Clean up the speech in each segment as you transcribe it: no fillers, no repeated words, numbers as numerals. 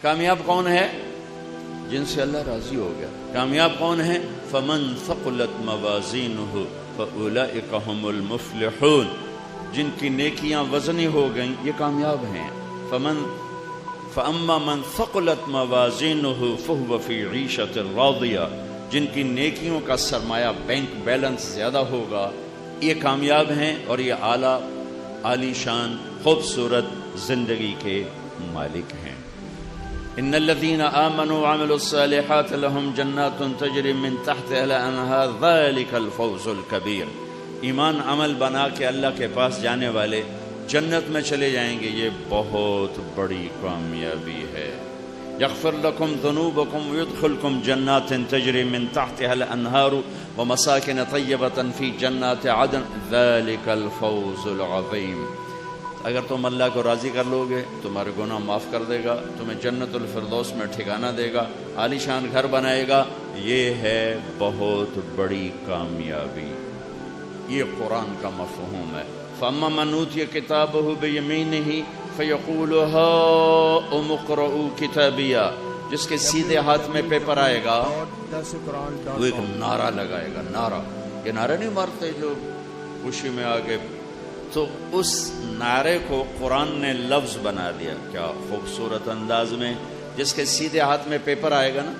کامیاب کون ہے؟ جن سے اللہ راضی ہو گیا. کامیاب کون ہے؟ فمن ثقلت موازینہ فاولئک هم المفلحون. جن کی نیکیاں وزنی ہو گئیں یہ کامیاب ہیں. فاما من ثقلت موازینہ فهو فی عیشۃ راضیہ. جن کی نیکیوں کا سرمایہ بینک بیلنس زیادہ ہوگا یہ کامیاب ہیں اور یہ عالی شان خوبصورت زندگی کے مالک ہیں. ان الذين آمنوا وعملوا الصالحات لهم جنات تجري من تحتها الانهار ذلك الفوز الكبير. ایمان عمل بنا کے اللہ کے پاس جانے والے جنت میں چلے جائیں گے یہ بہت بڑی کامیابی ہے. یغفر لكم ذنوبكم ويدخلكم جنات تجري من تحتها الانهار ومساكن طيبة في جنات عدن ذلك الفوز العظيم. اگر تم اللہ کو راضی کر لو گے تمہارے گناہ معاف کر دے گا، تمہیں جنت الفردوس میں ٹھکانہ دے گا، عالی شان گھر بنائے گا. یہ ہے بہت بڑی کامیابی. یہ قرآن کا مفہوم ہے. فَأَمَّا مَنْ أُوتِيَ كِتَابَهُ بِيَمِينِهِ فَيَقُولُ هَاؤُمُ اقْرَءُوا كِتَابِيَهْ. جس کے سیدھے ہاتھ میں پیپر آئے گا وہ ایک نعرہ لگائے گا. نعرہ، یہ نعرہ نہیں مارتے جو خوشی میں آگے، تو اس نعرے کو قرآن نے لفظ بنا دیا. کیا خوبصورت انداز میں. جس کے سیدھے ہاتھ میں پیپر آئے گا نا،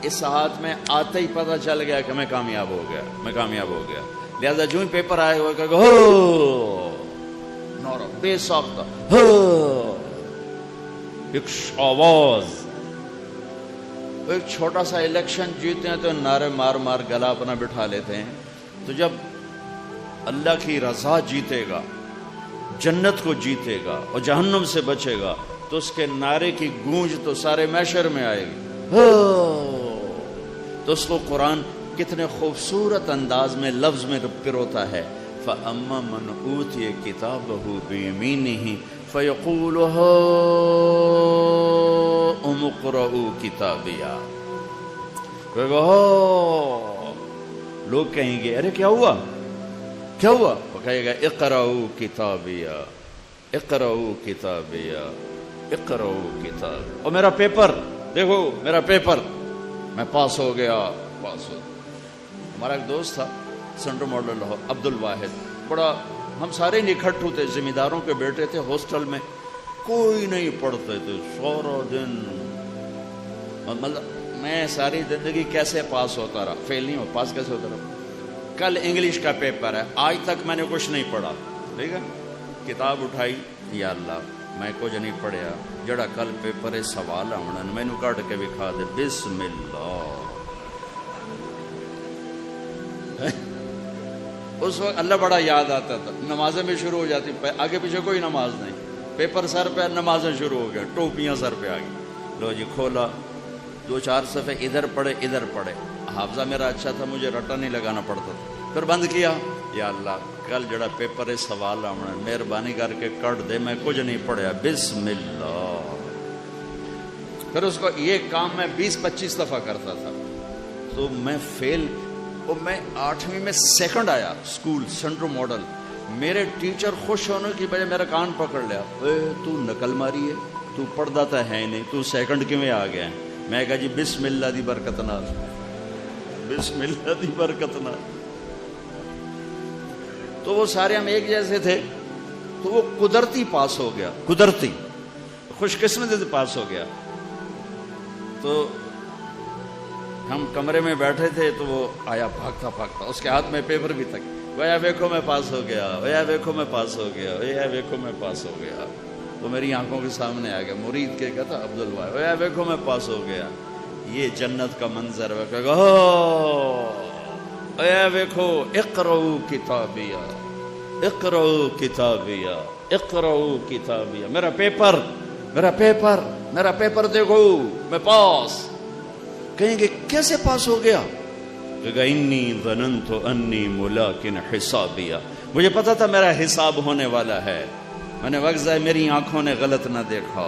اس ہاتھ میں آتے ہی پتہ چل گیا کہ میں کامیاب ہو گیا، میں کامیاب ہو گیا. لہذا جو ہی پیپر آئے گا کہ ہو نعرہ بے ساختہ، ہو ایک آواز. ایک چھوٹا سا الیکشن جیتے ہیں تو نعرے مار مار گلا اپنا بٹھا لیتے ہیں. تو جب اللہ کی رضا جیتے گا، جنت کو جیتے گا اور جہنم سے بچے گا تو اس کے نعرے کی گونج تو سارے محشر میں آئے گی. تو اس کو قرآن کتنے خوبصورت انداز میں لفظ میں پروتا ہے. فَأَمَّا مَنْ أُوتِيَ كِتَابَهُ بِيَمِينِهِ فَيَقُولُ هَاؤُمُ اقْرَءُوا كِتَابِيَهْ. لوگ کہیں گے ارے کیا ہوا کیا ہوا؟ وہ کہے گا اقرؤوا کتابیہ اقرؤوا کتابیہ اقرؤوا کتاب. اور میرا پیپر دیکھو، میرا پیپر، میں پاس ہو گیا، پاس ہو. ہمارا ایک دوست تھا سینٹرل ماڈل عبد الواحد، بڑا ہم سارے نکھٹ ہوتے، ذمہ داروں کے بیٹے تھے. ہاسٹل میں کوئی نہیں پڑھتے تھے سارا دن. مطلب میں ساری زندگی کیسے پاس ہوتا رہا، فیل نہیں ہو، پاس کیسے ہوتا رہا. کل انگلش کا پیپر ہے، آج تک میں نے کچھ نہیں پڑھا. ٹھیک ہے، کتاب اٹھائی، یا اللہ میں کچھ نہیں پڑھیا، جڑا کل پیپر ہے سوال آنا مینو کٹ کے دکھا دے. بسم اللہ. اس وقت اللہ بڑا یاد آتا تھا. نمازیں بھی شروع ہو جاتی، آگے پیچھے کوئی نماز نہیں، پیپر سر پہ، نمازیں شروع ہو گیا، ٹوپیاں سر پہ آ گئی. لو جی کھولا، 2-4 صفحے ادھر پڑھے ادھر پڑھے. حافظہ میرا اچھا تھا، مجھے رٹا نہیں لگانا پڑتا تھا. پھر بند کیا، یا اللہ کل جڑا پیپر ہے سوال آنا مہربانی کر کے کٹ دے، میں کچھ نہیں پڑھیا. بسم اللہ. پھر اس کو یہ کام میں 20-25 دفعہ کرتا تھا. تو میں فیل، میں 8ویں میں سیکنڈ آیا اسکول سینٹرل ماڈل. میرے ٹیچر خوش ہونے کی بجائے میرا کان پکڑ لیا، تو نقل ماری ہے، تو پڑھتا تو ہے نہیں، تو سیکنڈ کیویں آ گیا. میں کہا جی بسم اللہ دی برکت نال، بسم اللہ دی برکت نال. تو وہ سارے ہم ایک جیسے تھے، تو وہ قدرتی پاس ہو گیا، قدرتی خوش قسمتی سے پاس ہو گیا. تو ہم کمرے میں بیٹھے تھے تو وہ آیا بھاگتا بھاگتا، اس کے ہاتھ میں پیپر بھی تک. ویا ویکھو میں پاس ہو گیا، ویا ویکھو میں پاس ہو گیا، ویا ویکھو میں پاس ہو گیا. وہ میری آنکھوں کے سامنے آ گیا. مرید کے کہتا عبد الواحد، ویا ویکھو میں پاس ہو گیا. یہ جنت کا منظر ہے. کہے گا ویا ویکھو اقرؤوا کتابیہ اقرؤوا کتابیہ اقرؤوا کتابیہ. میرا پیپر، میرا پیپر، میرا پیپر دیکھو، میں پاس. کہیں گے کیسے پاس ہو گیا؟ کہا انی ظننت انی ملاقٍ حسابیہ. مجھے پتا تھا میرا حساب ہونے والا ہے. میں نے وقت ضائع، میری آنکھوں نے غلط نہ دیکھا،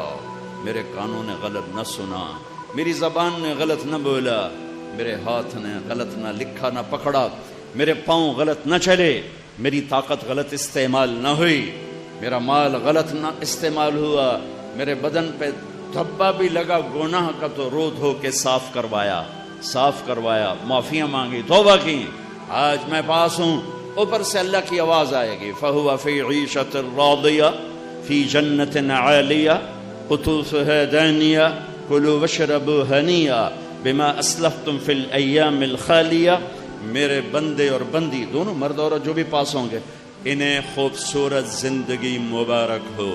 میرے کانوں نے غلط نہ سنا، میری زبان نے غلط نہ بولا، میرے ہاتھ نے غلط نہ لکھا نہ پکڑا، میرے پاؤں غلط نہ چلے، میری طاقت غلط استعمال نہ ہوئی، میرا مال غلط نہ استعمال ہوا، میرے بدن پہ دھبا بھی لگا گناہ کا تو رو دھو کے صاف کروایا، معافیاں مانگی، توبہ کی، آج میں پاس ہوں۔ اوپر سے اللہ کی آواز آئے گی فَهُوَ فِي عِيشَةٍ رَاضِيَةٍ فِي جَنَّةٍ عَالِيَةٍ قُطُوفُهَا دَانِيَةٌ كُلُوا وَاشْرَبُوا هَنِيًّا بِمَا أَسْلَفْتُمْ فِي الْأَيَّامِ الْخَالِيَةِ۔ میرے بندے اور بندی دونوں، مرد اور جو بھی پاس ہوں گے، انہیں خوبصورت زندگی مبارک ہو،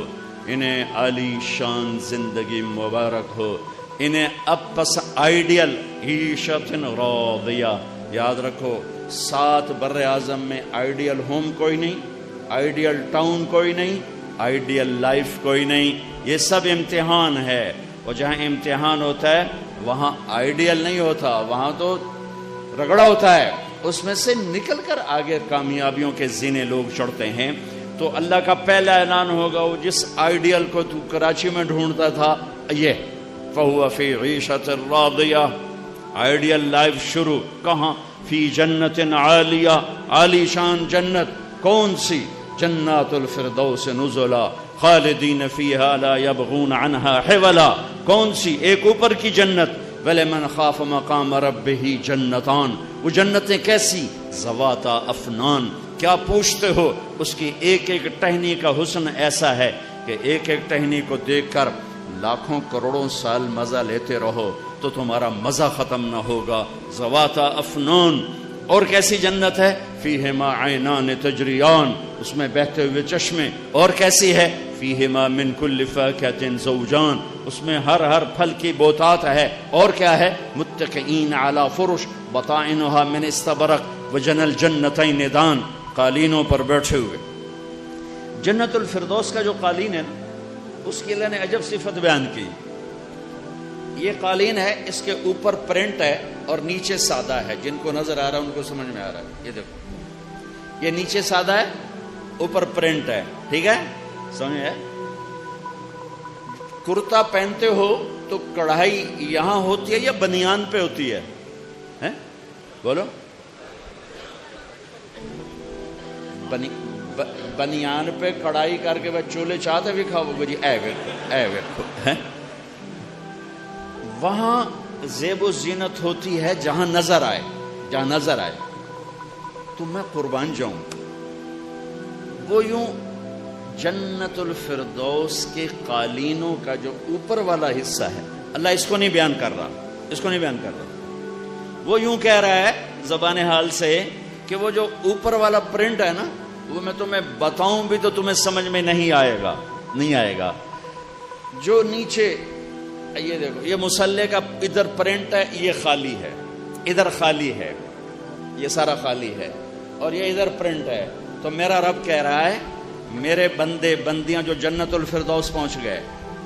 انہیں عالی شان زندگی مبارک ہو، انہیں اب پس آئیڈیل عیشت راضیہ۔ یاد رکھو 7 بر اعظم میں آئیڈیل ہوم کوئی نہیں، آئیڈیل ٹاؤن کوئی نہیں، آئیڈیل لائف کوئی نہیں، یہ سب امتحان ہے۔ اور جہاں امتحان ہوتا ہے وہاں آئیڈیل نہیں ہوتا، وہاں تو رگڑا ہوتا ہے، اس میں سے نکل کر آگے کامیابیوں کے زینے لوگ چڑھتے ہیں۔ تو اللہ کا پہلا اعلان ہوگا، وہ جس آئیڈیل کو تو کراچی میں ڈھونڈتا تھا، یہ فَهُوَ فِي عِيشَةٍ رَاضِيَةٍ، آئیڈیل لائف شروع کہاں؟ فی جنت عالیہ، عالی شان جنت، کون سی؟ جنات الفردوس نزلا خالدین فیہا لا یبغون عنہا حولا۔ کون سی؟ ایک اوپر کی جنت، وَلِمَنْ خَافَ مَقَامَ رَبِّهِ جنتان، وہ جنتیں کیسی؟ ذواتا افنان۔ کیا پوچھتے ہو؟ اس کی ایک ایک ٹہنی کا حسن ایسا ہے کہ ایک ایک ٹہنی کو دیکھ کر لاکھوں کروڑوں سال مزہ لیتے رہو تو تمہارا مزہ ختم نہ ہوگا۔ ذواتا افنان۔ اور کیسی جنت ہے؟ فیہما عینان تجریان، اس میں بہتے ہوئے چشمے۔ اور کیسی ہے؟ فیہما من کل فاکہۃ زوجان، اس میں ہر پھل کی بوتات ہے۔ اور کیا ہے؟ متکئین علی فرش بطائنها من استبرق وجنى الجنتین دان، قالینوں پر بیٹھے ہوئے۔ جنت الفردوس کا جو قالین ہے اس کی اللہ نے عجب صفت بیان کی۔ یہ قالین ہے، اس کے اوپر پرنٹ ہے اور نیچے سادہ ہے۔ جن کو نظر آ رہا ہے ان کو سمجھ میں آ رہا ہے۔ یہ دیکھو، یہ نیچے سادہ ہے، اوپر پرنٹ ہے، ٹھیک ہے؟ سمجھ ہے؟ کرتا پہنتے ہو تو کڑھائی یہاں ہوتی ہے یا بنیان پہ ہوتی ہے؟ بولو، بنیان پہ کڑھائی کر کے بس چولہے چاہتے بھی کھاؤ گے جی، اے ویکھو۔ وہاں زیب و زینت ہوتی ہے جہاں نظر آئے، جہاں نظر آئے۔ تو میں قربان جاؤں، وہ یوں جنت الفردوس کے قالینوں کا جو اوپر والا حصہ ہے، اللہ اس کو نہیں بیان کر رہا، اس کو نہیں بیان کر رہا، وہ یوں کہہ رہا ہے زبان حال سے کہ وہ جو اوپر والا پرنٹ ہے نا، وہ میں تمہیں بتاؤں بھی تو تمہیں سمجھ میں نہیں آئے گا۔ جو نیچے یہ دیکھو، یہ مصلے کا ادھر پرنٹ ہے، یہ خالی ہے، ادھر خالی ہے، یہ سارا خالی ہے، اور یہ ادھر پرنٹ ہے۔ تو میرا رب کہہ رہا ہے میرے بندے بندیاں جو جنت الفردوس پہنچ گئے،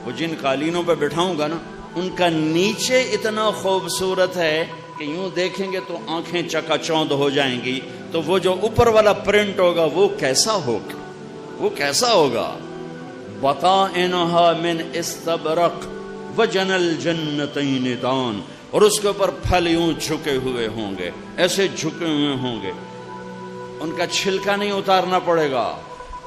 وہ جن قالینوں پہ بٹھاؤں گا نا، ان کا نیچے اتنا خوبصورت ہے کہ یوں دیکھیں گے تو آنکھیں چکا چوند ہو جائیں گی۔ تو وہ جو اوپر والا پرنٹ ہوگا وہ کیسا ہوگا؟ بطائنها من استبرق وجنى الجنتین دان، اور اس کے اوپر پھل یوں جھکے ہوئے ہوں گے، ایسے جھکے ہوئے ہوں گے، ان کا چھلکا نہیں اتارنا پڑے گا،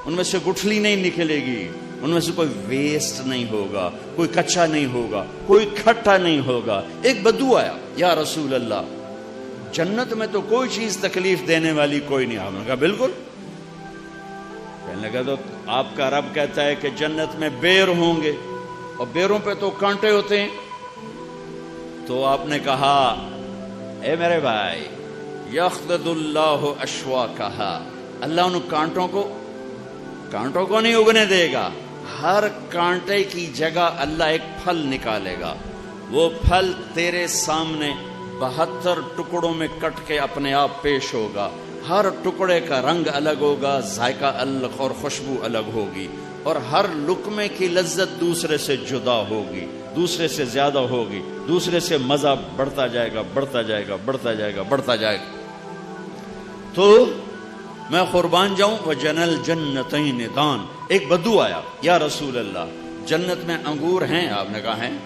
ان میں سے گٹھلی نہیں نکلے گی، ان میں سے کوئی ویسٹ نہیں ہوگا، کوئی کچا نہیں ہوگا، کوئی کھٹا نہیں ہوگا۔ ایک بدو آیا، یا رسول اللہ جنت میں تو کوئی چیز تکلیف دینے والی کوئی نہیں۔ آپ نے کہا بالکل۔ کہنے لگا تو آپ کا رب کہتا ہے کہ جنت میں بیر ہوں گے، اور بیروں پہ تو کانٹے ہوتے ہیں۔ تو آپ نے کہا اے میرے بھائی، یخضد اللہ اشواکہا، اللہ ان کانٹوں کو نہیں اگنے دے گا، ہر کانٹے کی جگہ اللہ ایک پھل نکالے گا، وہ پھل تیرے سامنے 72 ٹکڑوں میں کٹ کے اپنے آپ پیش ہوگا، ہر ٹکڑے کا رنگ الگ ہوگا، ذائقہ الگ اور خوشبو الگ ہوگی، اور ہر لقمے کی لذت دوسرے سے جدا ہوگی، دوسرے سے زیادہ ہوگی، دوسرے سے مزہ بڑھتا جائے گا۔ تو میں قربان جاؤں، وَجَنَى الْجَنَّتَيْنِ دَانٍ۔ ایک بدو آیا، یا رسول اللہ جنت میں انگور ہیں؟ آپ نے کہا ہیں۔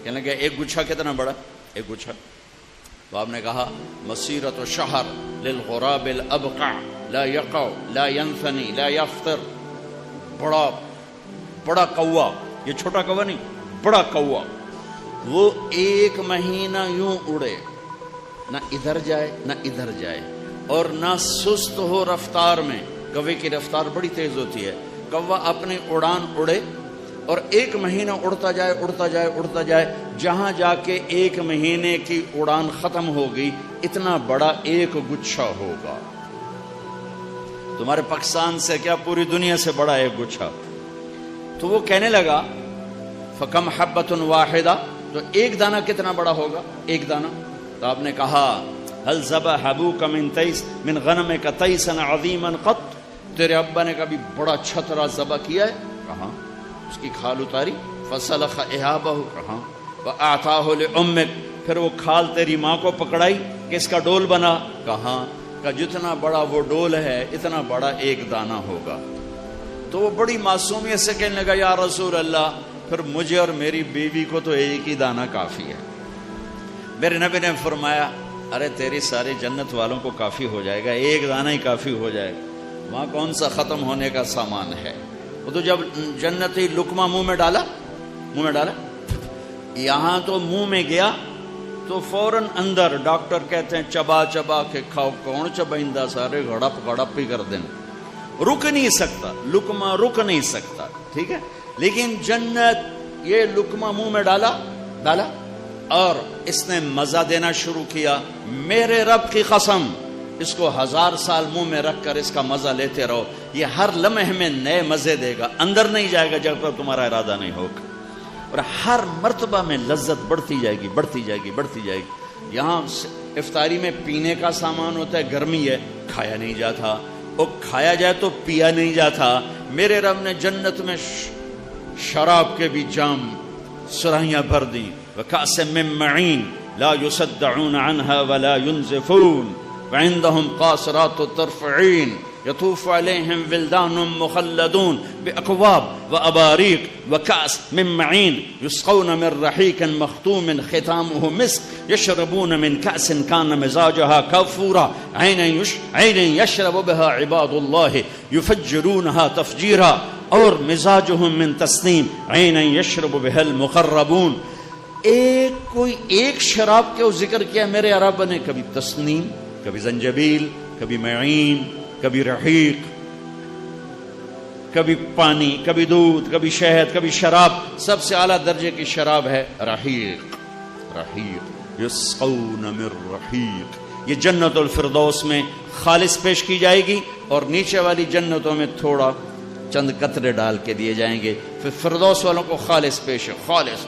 کہنے لگا ایک گچھا کتنا بڑا؟ ایک گچھا۔ تو آپ نے کہا مسیرۃ شہر للغراب الابقع لا یقع لا ینثنی لا یفطر، بڑا کوا، یہ چھوٹا کوا نہیں، بڑا کوا، وہ 1 مہینہ یوں اڑے، نہ ادھر جائے نہ ادھر جائے، اور نہ سست ہو رفتار میں۔ کوے کی رفتار بڑی تیز ہوتی ہے، کوا اپنی اڑان اڑے اور 1 مہینہ اڑتا جائے اڑتا جائے اڑتا جائے، جہاں جا کے 1 مہینے کی اڑان ختم ہوگی اتنا بڑا ایک گچھا ہوگا۔ تمہارے پاکستان سے کیا پوری دنیا سے بڑا ایک گچھا۔ تو وہ کہنے لگا فکم حبۃ واحدہ، تو ایک دانہ کتنا بڑا ہوگا؟ 1 دانہ۔ تو آپ نے کہا هل ذبح ابوک من غنمک تیسا عظیما قط، تیرے ابا نے کبھی بڑا چھترا ذبح کیا ہے؟ کہاں۔ اس کی کھال اتاری، فسلخ اہابہ، کہاں، واعطاہ لامک، پھر وہ کھال تیری ماں کو پکڑائی کہ اس کا ڈول بنا، کہاں، کہ جتنا بڑا وہ ڈول ہے اتنا بڑا 1 دانہ ہوگا۔ تو وہ بڑی معصومیت سے کہنے لگا یا رسول اللہ، پھر مجھے اور میری بیوی کو تو 1 ہی دانہ کافی ہے۔ میرے نبی نے فرمایا ارے تیری ساری جنت والوں کو کافی ہو جائے گا، 1 دانہ ہی کافی ہو جائے گا، وہاں کون سا ختم ہونے کا سامان ہے۔ وہ تو جب جنتی لقمہ منہ میں ڈالا، یہاں تو منہ میں گیا تو فوراً اندر ڈاکٹر کہتے ہیں چبا چبا کے کھاؤ، کون چبائندہ، سارے گھڑپ گھڑپ ہی کر دیں، رک نہیں سکتا لقمہ، رک نہیں سکتا، ٹھیک ہے۔ لیکن جنت یہ لقمہ منہ میں ڈالا اور اس نے مزہ دینا شروع کیا۔ میرے رب کی قسم، اس کو 1000 سال منہ میں رکھ کر اس کا مزہ لیتے رہو، یہ ہر لمحے میں نئے مزے دے گا، اندر نہیں جائے گا جب تک تمہارا ارادہ نہیں ہوگا، اور ہر مرتبہ میں لذت بڑھتی جائے گی، بڑھتی جائے گی، بڑھتی جائے گی۔ یہاں افطاری میں پینے کا سامان ہوتا ہے، گرمی ہے، کھایا نہیں جاتا، اور کھایا جائے تو پیا نہیں جاتا۔ میرے رب نے جنت میں شراب کے بھی جام سرائیاں بھر دیں، وَكَأْسٍ مِّن مَّعِينٍ لَا يُصَدَّعُونَ عَنْهَا وَلَا يُنزِفُونَ وَعِندَهُمْ قَاصِرَاتُ الطَّرْفِ عِينٌ يَطُوفُ عَلَيْهِمْ وِلْدَانٌ مُّخَلَّدُونَ بِأَكْوَابٍ وَأَبَارِيقَ وَكَأْسٍ مِّن مَّعِينٍ يُسْقَوْنَ مِن رَّحِيقٍ مَّخْتُومٍ خِتَامُهُ مِسْكٌ يَشْرَبُونَ مِن كَأْسٍ كَانَ مِزَاجُهَا كَافُورًا عَيْنًا يَشْرَبُ بِهَا عِبَادُ اللَّهِ يُفَجِّرُونَهَا تَفْجِيرًا، اور مزاجهم من تسنیم عینا یشرب بها المقربون۔ کوئی ایک شراب کے ذکر کیا میرے رب نے، کبھی تسنیم، کبھی زنجبیل، کبھی معین، کبھی رحیق، کبھی پانی، کبھی دودھ، کبھی شہد، کبھی شراب۔ سب سے اعلیٰ درجے کی شراب ہے رحیق، یسقون من رحیق۔ یہ جنت الفردوس میں خالص پیش کی جائے گی، اور نیچے والی جنتوں میں تھوڑا چند قطرے ڈال کے دیے جائیں گے، پھر فردوس والوں کو خالص پیش ہے، خالص۔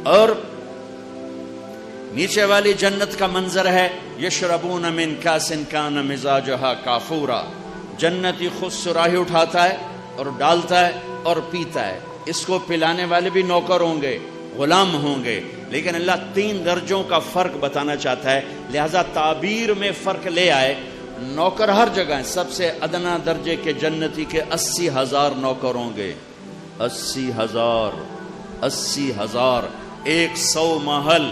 اور نیچے والی جنت کا منظر ہے یشربون من کاس کان مزاجہا کافورا، جنتی خود سراہی اٹھاتا ہے اور ڈالتا ہے اور پیتا ہے، اس کو پلانے والے بھی نوکر ہوں گے، غلام ہوں گے، لیکن اللہ 3 درجوں کا فرق بتانا چاہتا ہے، لہذا تعبیر میں فرق لے آئے۔ نوکر ہر جگہ ہیں، سب سے ادنا درجے کے جنتی کے 80,000 نوکر ہوں گے، 80,000، 100 محل،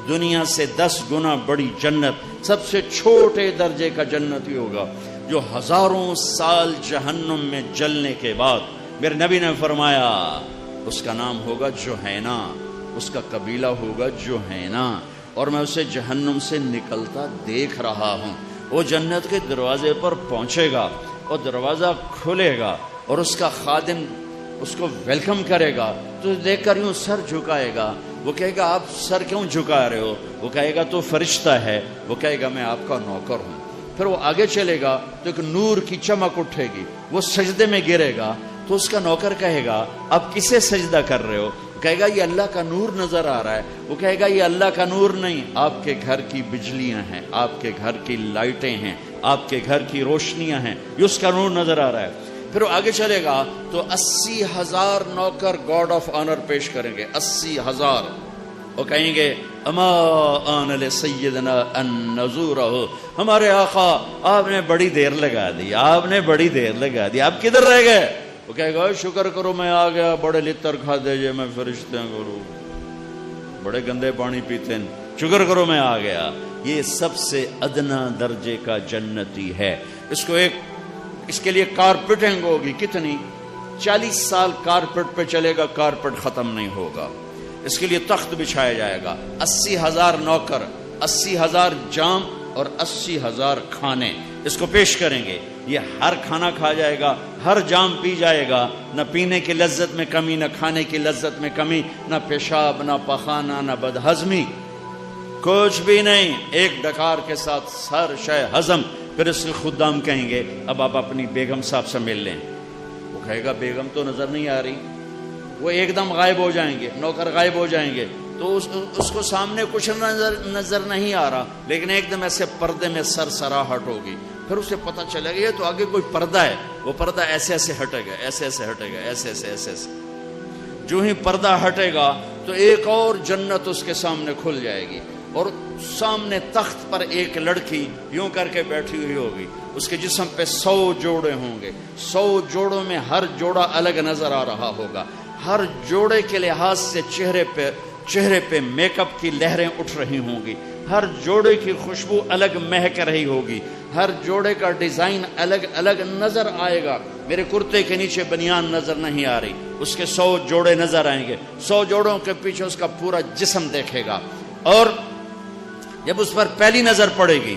دنیا سے 10 گنا بڑی جنت، سب سے چھوٹے درجے کا جنتی ہوگا، جو 1000 سال جہنم میں جلنے کے بعد میرے نبی نے فرمایا اس کا نام ہوگا جوہینا، اس کا قبیلہ ہوگا جوہینا، اور میں اسے جہنم سے نکلتا دیکھ رہا ہوں۔ وہ جنت کے دروازے پر پہنچے گا اور دروازہ کھلے گا اور اس کا خادم اس کو ویلکم کرے گا، تو دیکھ کر یوں سر جھکائے گا، وہ کہے گا آپ سر کیوں جھکا رہے ہو؟ وہ کہے گا تو فرشتہ ہے، وہ کہے گا میں آپ کا نوکر ہوں۔ پھر وہ آگے چلے گا تو ایک نور کی چمک اٹھے گی، وہ سجدے میں گرے گا، تو اس کا نوکر کہے گا آپ کسے سجدہ کر رہے ہو؟ کہے گا یہ اللہ کا نور نظر آ رہا ہے۔ وہ کہے گا یہ اللہ کا نور نہیں، آپ کے گھر کی بجلیاں ہیں، آپ کے گھر کی لائٹیں ہیں، آپ کے گھر کی روشنیاں ہیں، یہ اس کا نور نظر آ رہا ہے۔ پھر وہ آگے چلے گا تو 80,000 نوکر گاڈ آف آنر پیش کریں گے، 80,000، وہ کہیں گے اما آن لسیدنا ان نزورہ، ہمارے آقا آپ نے بڑی دیر لگا دی، آپ نے بڑی دیر لگا دی، آپ کدھر رہ گئے؟ وہ کہے گا شکر کرو میں آ گیا، بڑے لتر کھا دیجئے میں فرشتے کروں، بڑے گندے پانی پیتے ہیں، شکر کرو میں آ گیا۔ یہ سب سے ادنا درجے کا جنتی ہے۔ اس کے لیے کارپیٹنگ ہوگی، کتنی 40 سال کارپیٹ پہ چلے گا، کارپیٹ ختم نہیں ہوگا۔ اس کے لیے تخت بچھایا جائے گا، 80,000 نوکر، 80,000 جام اور 80,000 کھانے اس کو پیش کریں گے۔ یہ ہر کھانا کھا جائے گا، ہر جام پی جائے گا، نہ پینے کی لذت میں کمی، نہ کھانے کی لذت میں کمی، نہ پیشاب، نہ پخانہ، نہ بدہضمی، کچھ بھی نہیں، ایک ڈکار کے ساتھ سر شے ہضم۔ پھر اس کے خدام کہیں گے اب آپ اپنی بیگم صاحب سے مل لیں۔ وہ کہے گا بیگم تو نظر نہیں آ رہی، وہ ایک دم غائب ہو جائیں گے، نوکر غائب ہو جائیں گے، تو اس کو سامنے کچھ نظر نہیں آ رہا، لیکن ایک دم ایسے پردے میں سرسراہٹ ہوگی۔ پھر اسے پتہ چلے گا یہ تو آگے کوئی پردہ ہے، وہ پردہ ایسے ایسے ہٹے گا، ایسے ایسے ہٹے گا، ایسے ایسے ایسے ایسے۔ جو ہی پردہ ہٹے گا تو ایک اور جنت اس کے سامنے کھل جائے گی، اور سامنے تخت پر ایک لڑکی یوں کر کے بیٹھی ہوئی ہوگی، اس کے جسم پہ 100 جوڑے ہوں گے، 100 جوڑوں میں ہر جوڑا الگ نظر آ رہا ہوگا، ہر جوڑے کے لحاظ سے چہرے پہ میک اپ کی لہریں اٹھ رہی ہوں گی، ہر جوڑے کی خوشبو الگ مہک رہی ہوگی، ہر جوڑے کا ڈیزائن الگ الگ نظر آئے گا۔ میرے کرتے کے نیچے بنیان نظر نہیں آ رہی، اس کے 100 جوڑے نظر آئیں گے، 100 جوڑوں کے پیچھے اس کا پورا جسم دیکھے گا، اور جب اس پر پہلی نظر پڑے گی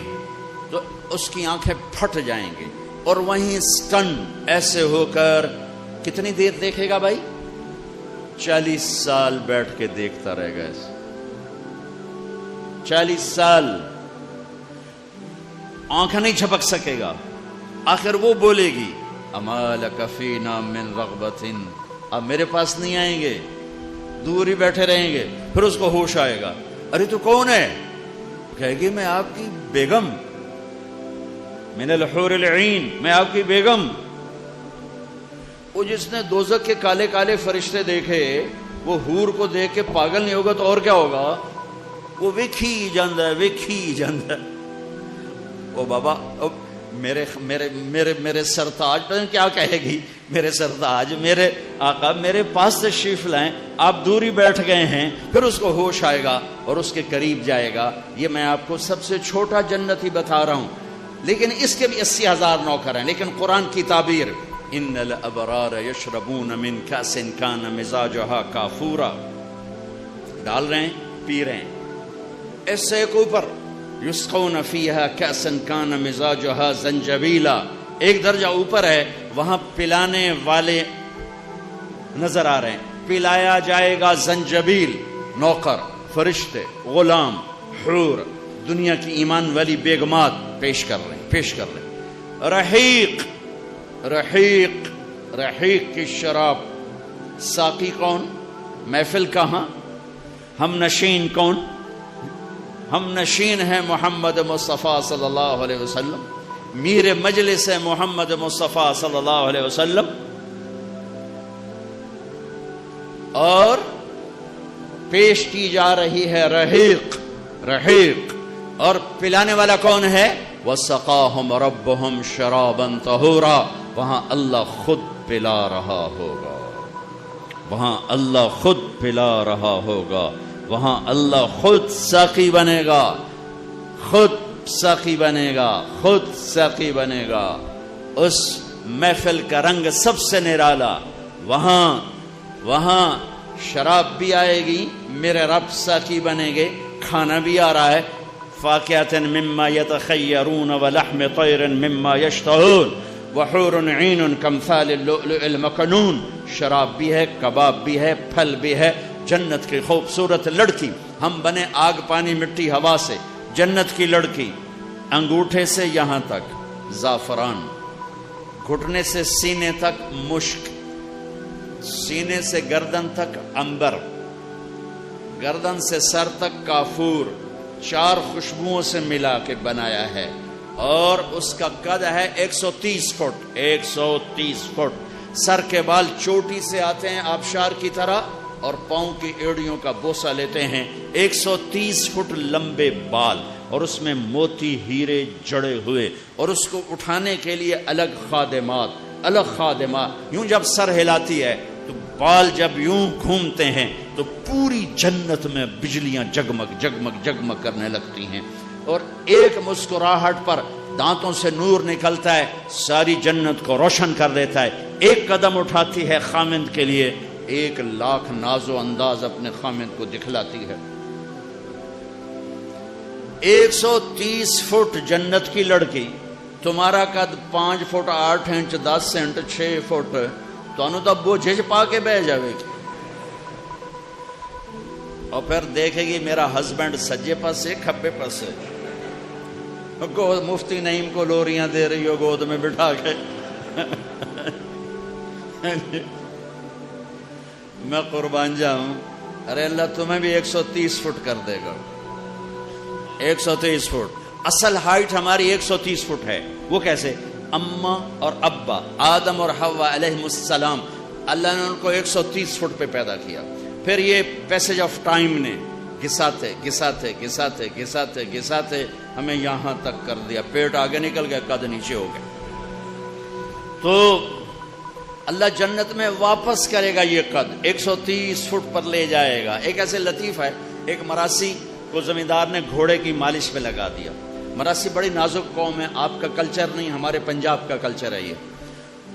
تو اس کی آنکھیں پھٹ جائیں گی، اور وہیں سٹن ایسے ہو کر کتنی دیر دیکھے گا بھائی؟ 40 سال بیٹھ کے دیکھتا رہے گا ایسے، 40 سال آنکھ نہیں جھپک سکے گا۔ آخر وہ بولے گی اما لک فینا من رغبت، اب میرے پاس نہیں آئیں گے، دور ہی بیٹھے رہیں گے۔ پھر اس کو ہوش آئے گا، ارے تو کون ہے؟ کہے گی میں آپ کی بیگم، من الحور العین، میں آپ کی بیگم۔ وہ جس نے دوزخ کے کالے کالے فرشتے دیکھے وہ حور کو دیکھ کے پاگل نہیں ہوگا تو اور کیا ہوگا؟ وہ ویکھی جاندا ہے۔ او بابا میرے سرتاج، پتہ نہیں کیا کہے گی، میرے سرتاج، میرے آقا میرے پاس تشریف لائیں، آپ دوری بیٹھ گئے ہیں۔ پھر اس کو ہوش آئے گا اور اس کے قریب جائے گا۔ یہ میں آپ کو سب سے چھوٹا جنتی بتا رہا ہوں، لیکن اس کے بھی 80,000 نوکر ہیں۔ لیکن قرآن کی تعبیر ان الابرار یشربون من کاس کان مزاجها کافورا، ڈال رہے ہیں، پی رہے ہیں۔ اس سے ایک اوپر یسقون فیہا کاسا کان مزاجها زنجبیلا، ایک درجہ اوپر ہے، وہاں پلانے والے نظر آ رہے ہیں، پلایا جائے گا زنجبیل۔ نوکر، فرشتے، غلام، حور، دنیا کی ایمان والی بیگمات پیش کر رہے ہیں۔ رحیق کی شراب، ساقی کون؟ محفل کہاں؟ ہم نشین کون؟ ہم نشین ہیں محمد مصطفیٰ صلی اللہ علیہ وسلم، میر مجلس ہے محمد مصطفیٰ صلی اللہ علیہ وسلم۔ اور پیش کی جا رہی ہے رحیق، اور پلانے والا کون ہے؟ وَسَقَاهُمْ رَبُّهُمْ شَرَابًا طَهُورًا، وہاں اللہ خود پلا رہا ہوگا، وہاں اللہ خود پلا رہا ہوگا، وہاں اللہ خود ساقی بنے گا، خود ساقی بنے گا، خود ساقی بنے گا۔ اس محفل کا رنگ سب سے نرالا، وہاں شراب بھی آئے گی، میرے رب ساقی بنے گے، کھانا بھی آ رہا ہے، فاکہۃ مما یتخیرون ولحم طیر مما یشتہون وحور عین کامثال اللؤلؤ المکنون، شراب بھی ہے، کباب بھی ہے، پھل بھی ہے، جنت کی خوبصورت لڑکی۔ ہم بنے آگ پانی مٹی ہوا سے، جنت کی لڑکی، انگوٹھے سے یہاں تک زعفران، گھٹنے سے سینے تک مشک، سینے سے گردن تک عنبر، گردن سے سر تک کافور، 4 خوشبوؤں سے ملا کے بنایا ہے، اور اس کا قد ہے 130 فٹ، 130 فٹ۔ سر کے بال چوٹی سے آتے ہیں آبشار کی طرح، اور پاؤں کی ایڑیوں کا بوسہ لیتے ہیں، 130 فٹ لمبے بال، اور اس میں موتی ہیرے جڑے ہوئے، اور اس کو اٹھانے کے لیے الگ خادمات، یوں جب سر ہلاتی ہے تو بال جب یوں گھومتے ہیں تو پوری جنت میں بجلیاں جگمگ کرنے لگتی ہیں، اور ایک مسکراہٹ پر دانتوں سے نور نکلتا ہے، ساری جنت کو روشن کر دیتا ہے۔ ایک قدم اٹھاتی ہے خامند کے لیے، 1,00,000 ناز و انداز اپنے خامد کو دکھلاتی ہے۔ 130 فٹ جنت کی لڑکی، تمہارا قد 5 فٹ 8 انچ 10 سینٹ 6 فٹ، تو تو بوجھ پا کے بہ جاوے گی، اور پھر دیکھے گی میرا ہسبینڈ سجے پاسے کھبے پاسے، مفتی نعیم کو لوریاں دے رہی ہو گود میں بٹھا کے، میں قربان جاؤں، ارے اللہ تمہیں بھی 130 فٹ کر دے گا، 130 فٹ۔ اصل ہائٹ ہماری 130 فٹ ہے، وہ کیسے؟ اماں اور ابا آدم اور حوا علیہ السلام، اللہ نے ان کو 130 فٹ پہ پیدا کیا، پھر یہ پیسج آف ٹائم نے گھساتے گھساتے گھساتے گھساتے گھساتے ہمیں یہاں تک کر دیا، پیٹ آگے نکل گیا، قد نیچے ہو گیا۔ تو اللہ جنت میں واپس کرے گا یہ قد، 130 فٹ پر لے جائے گا۔ ایک ایسے لطیف ہے، ایک مراسی کو زمیندار نے گھوڑے کی مالش پہ لگا دیا۔ مراسی بڑی نازک قوم ہے، آپ کا کلچر نہیں، ہمارے پنجاب کا کلچر ہے یہ۔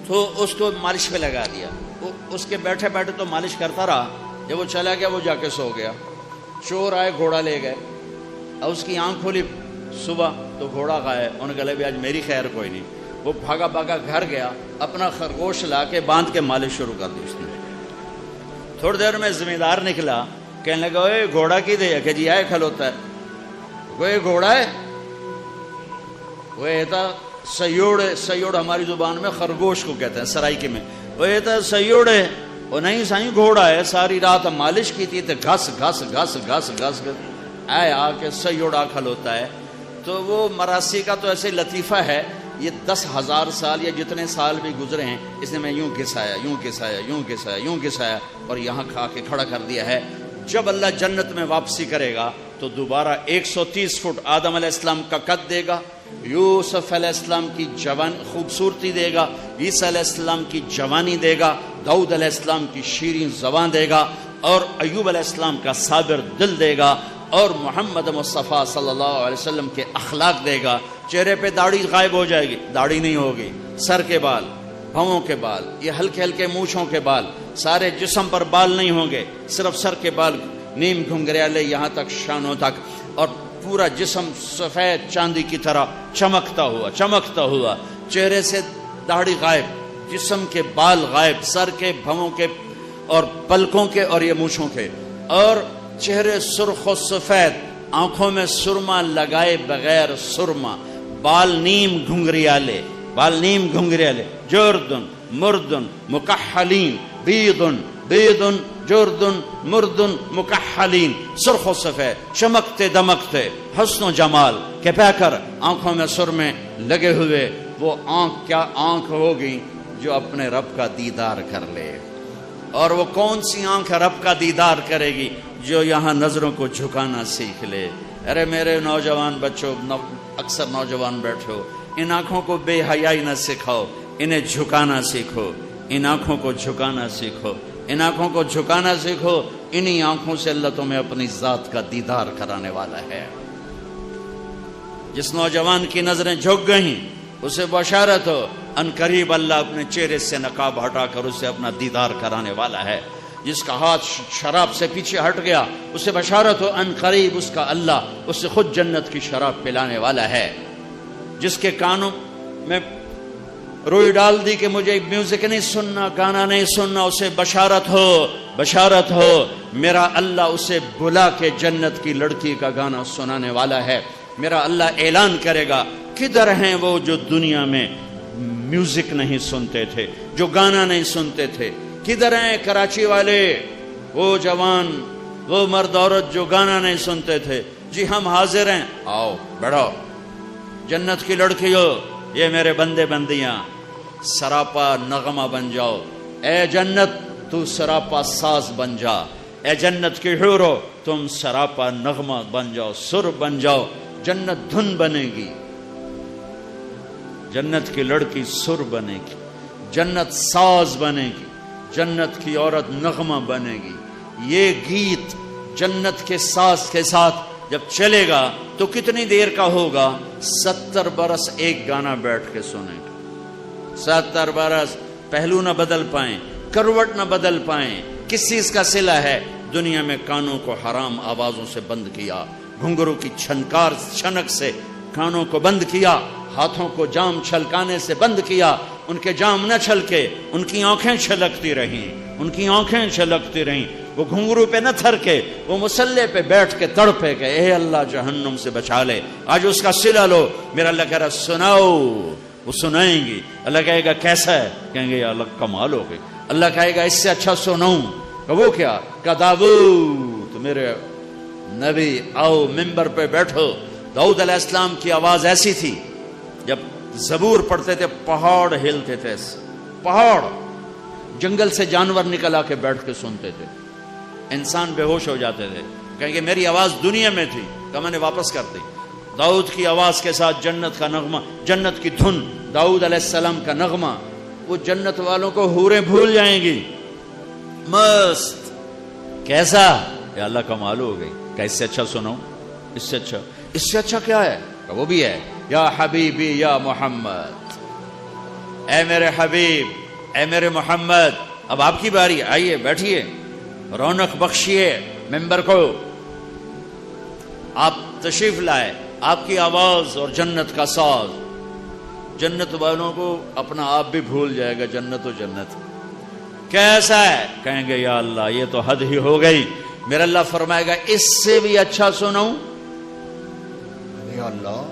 تو اس کو مالش پہ لگا دیا، اس کے بیٹھے بیٹھے تو مالش کرتا رہا، جب وہ چلا گیا وہ جا کے سو گیا۔ چور آئے، گھوڑا لے گئے، اور اس کی آنکھ کھولی صبح تو گھوڑا غائب، انہوں نے کہا آج میری خیر کوئی نہیں۔ وہ بھاگا بھاگا گھر گیا، اپنا خرگوش لا کے باندھ کے مالش شروع کر دی اس نے۔ تھوڑی دیر میں زمیندار نکلا، کہنے لگا اے گھوڑا کی دے کہ جی آئے کھلوتا ہے، وہ گھوڑا ہے، وہ تھا سیوڑ، سیوڑ ہماری زبان میں خرگوش کو کہتے ہیں سرائکی میں، وہ تھا سیوڑ ہے، وہ نہیں سائیں گھوڑا ہے، ساری رات مالش کی تھی تو گھس گھس گھس گھس گھس آئے آ کے سیوڑا کھلوتا ہے۔ تو وہ مراسی کا تو ایسے لطیفہ ہے، یہ 10,000 سال یا جتنے سال بھی گزرے ہیں، اس نے میں یوں گھسایا یوں گھسایا یوں گھسایا یوں گھسایا اور یہاں کھا کے کھڑا کر دیا ہے۔ جب اللہ جنت میں واپسی کرے گا تو دوبارہ 130 فٹ آدم علیہ السلام کا قد دے گا، یوسف علیہ السلام کی جوان خوبصورتی دے گا، عیسیٰ علیہ السلام کی جوانی دے گا، داؤد علیہ السلام کی شیریں زبان دے گا، اور ایوب علیہ السلام کا صابر دل دے گا، اور محمد مصطفیٰ صلی اللہ علیہ وسلم کے اخلاق دے گا۔ چہرے پہ داڑھی غائب ہو جائے گی، داڑھی نہیں ہوگی، سر کے بال، بھووں کے بال، یہ ہلکے ہلکے مونچھوں کے بال، سارے جسم پر بال نہیں ہوں گے، صرف سر کے بال نیم گھنگریالے یہاں تک شانوں تک، اور پورا جسم سفید چاندی کی طرح چمکتا ہوا، چہرے سے داڑھی غائب، جسم کے بال غائب، سر کے، بھووں کے اور پلکوں کے اور یہ مونچھوں کے، اور چہرے سرخ و سفید، آنکھوں میں سرما لگائے بغیر سرما، بال نیم گھنگریالے، جردن مردن مکحلین، بیدن جردن مردن مکحلین، سرخ و سفید، چمکتے دمکتے، حسن و جمال کے پہ کر آنکھوں میں سرمے لگے ہوئے۔ وہ آنکھ کیا آنکھ ہوگی جو اپنے رب کا دیدار کر لے، اور وہ کون سی آنکھ رب کا دیدار کرے گی؟ جو یہاں نظروں کو جھکانا سیکھ لے۔ ارے میرے نوجوان بچوں، اکثر نوجوان بیٹھے ہو، ان آنکھوں کو بے حیائی نہ سکھاؤ، انہیں جھکانا سیکھو، ان آنکھوں کو جھکانا سیکھو، ان آنکھوں کو جھکانا سیکھو۔ انہی آنکھوں سے اللہ تمہیں اپنی ذات کا دیدار کرانے والا ہے۔ جس نوجوان کی نظریں جھک گئیں اسے بشارت ہو، ان قریب اللہ اپنے چہرے سے نقاب ہٹا کر اسے اپنا دیدار کرانے والا ہے۔ جس کا ہاتھ شراب سے پیچھے ہٹ گیا اسے بشارت ہو، ان قریب اس کا اللہ اسے خود جنت کی شراب پلانے والا ہے۔ جس کے کانوں میں روئی ڈال دی کہ مجھے میوزک نہیں سننا، گانا نہیں سننا، اسے بشارت ہو، میرا اللہ اسے بلا کے جنت کی لڑکی کا گانا سنانے والا ہے۔ میرا اللہ اعلان کرے گا، کدھر ہیں وہ جو دنیا میں میوزک نہیں سنتے تھے، جو گانا نہیں سنتے تھے؟ کدھر ہیں کراچی والے، وہ جوان، وہ مرد عورت جو گانا نہیں سنتے تھے؟ جی ہم حاضر ہیں، آؤ بیٹھو، جنت کی لڑکیوں، یہ میرے بندے بندیاں، سراپا نغمہ بن جاؤ۔ اے جنت تو سراپا ساز بن جا، اے جنت کی حورو تم سراپا نغمہ بن جاؤ، سر بن جاؤ۔ جنت دھن بنے گی، جنت کی لڑکی سر بنے گی، جنت ساز بنے گی، جنت کی عورت نغمہ بنے گی۔ یہ گیت جنت کے ساز کے ساتھ جب چلے گا تو کتنی دیر کا ہوگا؟ 70 برس ایک گانا بیٹھ کے سنیں گے، 70 برس، پہلو نہ بدل پائیں، کروٹ نہ بدل پائیں، کس چیز کا صلہ ہے؟ دنیا میں کانوں کو حرام آوازوں سے بند کیا، گھنگرو کی چھنکار چھنک سے کانوں کو بند کیا، ہاتھوں کو جام چھلکانے سے بند کیا، ان کے جام نہ چھلکے، ان کی آنکھیں چھلکتی رہیں، ان کی آنکھیں چھلکتی رہیں، وہ گھنگرو پہ نہ تھر کے، وہ مسلح پہ بیٹھ کے تڑپے کہ اے اللہ جہنم سے بچا لے۔ آج اس کا صلہ لو۔ میرا اللہ کہہ رہا سناؤ، وہ سنائیں گی۔ اللہ کہے گا کیسا ہے؟ کہیں گے یا اللہ کمال ہو گئی۔ اللہ کہے گا اس سے اچھا سناؤں؟ کہ وہ کیا؟ کہ داؤد میرے نبی آؤ ممبر پہ بیٹھو۔ داؤد علیہ السلام کی آواز ایسی تھی، جب زبور پڑھتے تھے پہاڑ ہلتے تھے، پہاڑ، جنگل سے جانور نکل آ کے بیٹھ کے سنتے تھے، انسان بے ہوش ہو جاتے تھے۔ کہیں کہ میری آواز دنیا میں تھی، کہ میں نے واپس کر دی۔ داؤد کی آواز کے ساتھ جنت کا نغمہ، جنت کی دھن، داؤد علیہ السلام کا نغمہ، وہ جنت والوں کو حوریں بھول جائیں گی، مست۔ کیسا؟ یا اللہ کمال ہو گئی۔ کہ اس سے اچھا سنو؟ اس سے اچھا؟ اس سے اچھا کیا ہے؟ کہ وہ بھی ہے، یا حبیبی یا محمد، اے میرے حبیب، اے میرے محمد، اب آپ کی باری، آئیے بیٹھیے، رونق بخشیے ممبر کو، آپ تشریف لائے، آپ کی آواز اور جنت کا ساز جنت والوں کو اپنا آپ بھی بھول جائے گا۔ جنت و جنت کیسا ہے؟ کہیں گے یا اللہ یہ تو حد ہی ہو گئی۔ میرا اللہ فرمائے گا اس سے بھی اچھا سناؤں؟ یا اللہ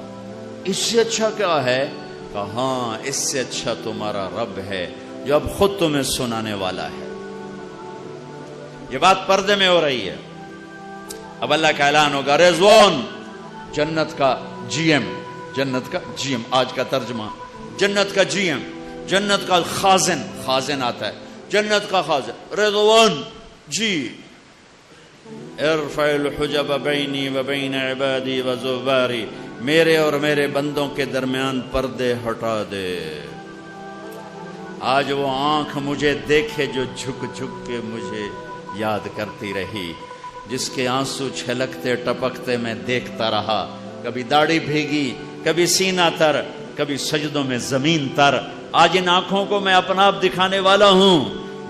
اس سے اچھا کیا ہے؟ کہ ہاں اس سے اچھا تمہارا رب ہے جو اب خود تمہیں سنانے والا ہے۔ یہ بات پردے میں ہو رہی ہے۔ اب اللہ کا اعلان ہوگا، رضوان جنت کا جی ایم، جنت کا جی ایم، آج کا ترجمہ جنت کا جی ایم، جنت کا خازن، خازن آتا ہے، جنت کا خازن رضوان جی، ارفع الحجب بینی و بین عبادی و زواری، میرے اور میرے بندوں کے درمیان پردے ہٹا دے۔ آج وہ آنکھ مجھے دیکھے جو جھک جھک کے مجھے یاد کرتی رہی، جس کے آنسو چھلکتے ٹپکتے میں دیکھتا رہا، کبھی داڑھی بھیگی، کبھی سینہ تر، کبھی سجدوں میں زمین تر۔ آج ان آنکھوں کو میں اپنا آپ دکھانے والا ہوں،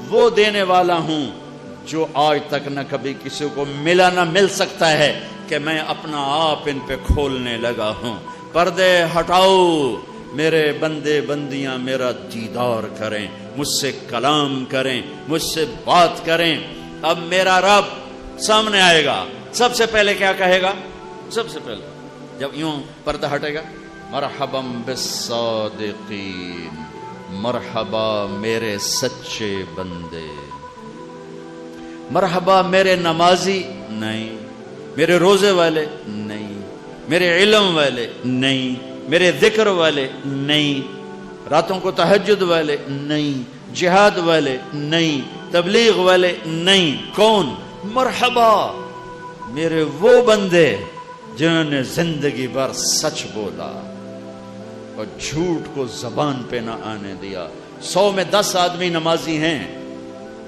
وہ دینے والا ہوں جو آج تک نہ کبھی کسی کو ملا نہ مل سکتا ہے، کہ میں اپنا آپ ان پہ کھولنے لگا ہوں۔ پردے ہٹاؤ، میرے بندے بندیاں میرا دیدار کریں، مجھ سے کلام کریں، مجھ سے بات کریں۔ اب میرا رب سامنے آئے گا، سب سے پہلے کیا کہے گا؟ سب سے پہلے جب یوں پردہ ہٹے گا، مرحبا بالصادقین، مرحبا میرے سچے بندے، مرحبا میرے نمازی نہیں، میرے روزے والے نہیں، میرے علم والے نہیں، میرے ذکر والے نہیں، راتوں کو تہجد والے نہیں، جہاد والے نہیں، تبلیغ والے نہیں۔ کون؟ مرحبا میرے وہ بندے جنہوں نے زندگی بھر سچ بولا اور جھوٹ کو زبان پہ نہ آنے دیا۔ 100 میں 10 آدمی نمازی ہیں،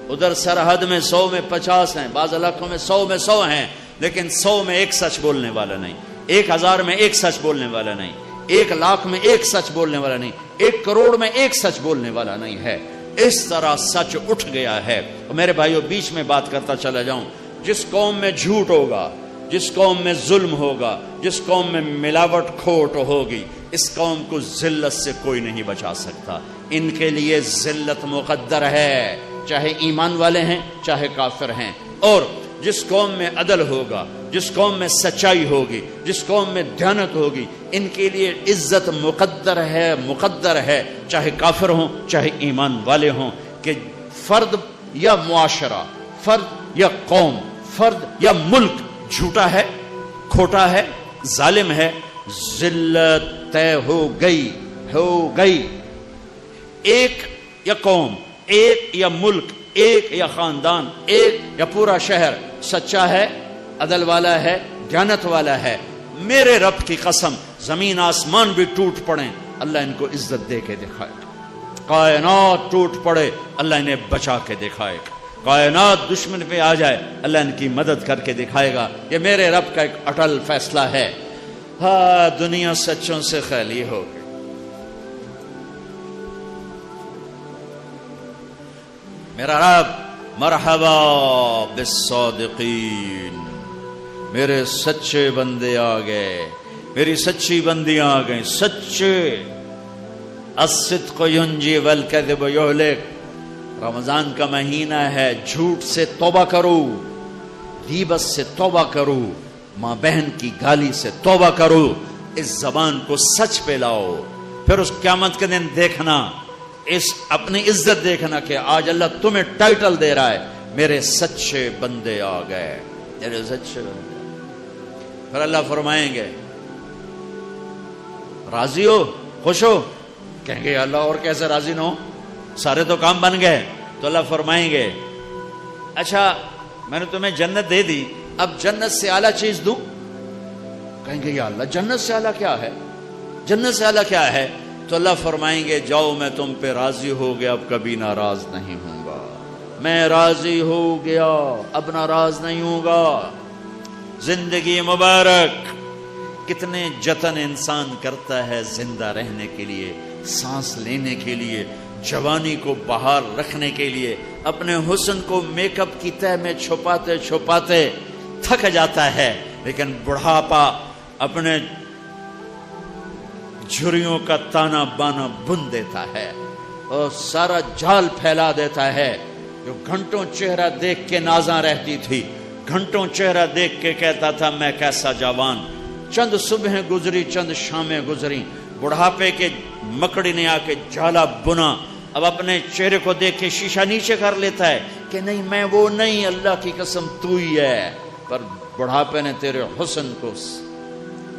ادھر سرحد میں 100 میں 50 ہیں، بعض علاقوں میں 100 میں 100 ہیں، لیکن 100 میں ایک سچ بولنے والا نہیں، 1000 میں ایک سچ بولنے والا نہیں، 1,00,000 میں ایک سچ بولنے والا نہیں، 1 کروڑ میں ایک سچ بولنے والا نہیں ہے۔ اس طرح سچ اٹھ گیا ہے۔ اور میرے بھائیوں بیچ میں بات کرتا چلا جاؤں، جس قوم میں جھوٹ ہوگا، جس قوم میں ظلم ہوگا، جس قوم میں ملاوٹ کھوٹ ہوگی، اس قوم کو ذلت سے کوئی نہیں بچا سکتا۔ ان کے لیے ذلت مقدر ہے، چاہے ایمان والے ہیں چاہے کافر ہیں۔ اور جس قوم میں عدل ہوگا، جس قوم میں سچائی ہوگی، جس قوم میں دیانت ہوگی، ان کے لیے عزت مقدر ہے، چاہے کافر ہوں چاہے ایمان والے ہوں۔ کہ فرد یا معاشرہ، فرد یا قوم، فرد یا ملک جھوٹا ہے، کھوٹا ہے، ظالم ہے، ذلت طے ہو گئی۔ ایک یا قوم، ایک یا ملک، ایک یا خاندان، ایک یا پورا شہر سچا ہے، عدل والا ہے، دیانت والا ہے، میرے رب کی قسم زمین آسمان بھی ٹوٹ پڑیں اللہ ان کو عزت دے کے دکھائے گا، کائنات ٹوٹ پڑے اللہ انہیں بچا کے دکھائے گا، کائنات دشمن پہ آ جائے اللہ ان کی مدد کر کے دکھائے گا۔ یہ میرے رب کا ایک اٹل فیصلہ ہے۔ ہاں دنیا سچوں سے خالی ہو گئی۔ میرا رب مرحبا بالصادقین، میرے سچے بندے آ گئے، میری سچی بندیاں آ گئیں، سچے۔ الصدق ینجی والکذب یہلک، رمضان کا مہینہ ہے، جھوٹ سے توبہ کرو، غیبت سے توبہ کرو، ماں بہن کی گالی سے توبہ کرو، اس زبان کو سچ پہ لاؤ، پھر اس قیامت کے دن دیکھنا، اس اپنی عزت دیکھنا کہ آج اللہ تمہیں ٹائٹل دے رہا ہے، میرے سچے بندے آ گئے، میرے سچے بندے۔ پھر اللہ فرمائیں گے راضی ہو، خوش ہو؟ کہیں گے اللہ اور کیسے راضی نہ ہو، سارے تو کام بن گئے۔ تو اللہ فرمائیں گے اچھا میں نے تمہیں جنت دے دی، اب جنت سے اعلیٰ چیز دوں؟ کہیں گے یا اللہ جنت سے اعلیٰ کیا ہے، جنت سے اعلیٰ کیا ہے؟ تو اللہ فرمائیں گے جاؤ میں تم پہ راضی ہو گیا، اب کبھی ناراض نہیں ہوں گا، میں راضی ہو گیا اب ناراض نہیں ہوں گا۔ زندگی مبارک، کتنے جتن انسان کرتا ہے زندہ رہنے کے لیے، سانس لینے کے لیے، جوانی کو بحال رکھنے کے لیے، اپنے حسن کو میک اپ کی تہ میں چھپاتے چھپاتے تھک جاتا ہے، لیکن بڑھاپا اپنے جھریوں کا تانا بانا بن دیتا ہے اور سارا جال پھیلا دیتا ہے۔ جو گھنٹوں چہرہ دیکھ کے نازاں رہتی تھی، گھنٹوں چہرہ دیکھ کے کہتا تھا میں کیسا جوان، چند صبحیں گزری چند شامیں گزری، بڑھاپے کے مکڑی نے آ کے جالا بنا، اب اپنے چہرے کو دیکھ کے شیشہ نیچے کر لیتا ہے کہ نہیں میں وہ نہیں، اللہ کی قسم تو ہی ہے، پر بڑھاپے نے تیرے حسن کو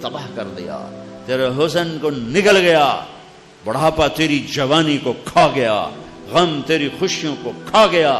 تباہ کر دیا، تیرے حسن کو نگل گیا، بڑھاپا تیری جوانی کو کھا گیا، غم تیری خوشیوں کو کھا گیا،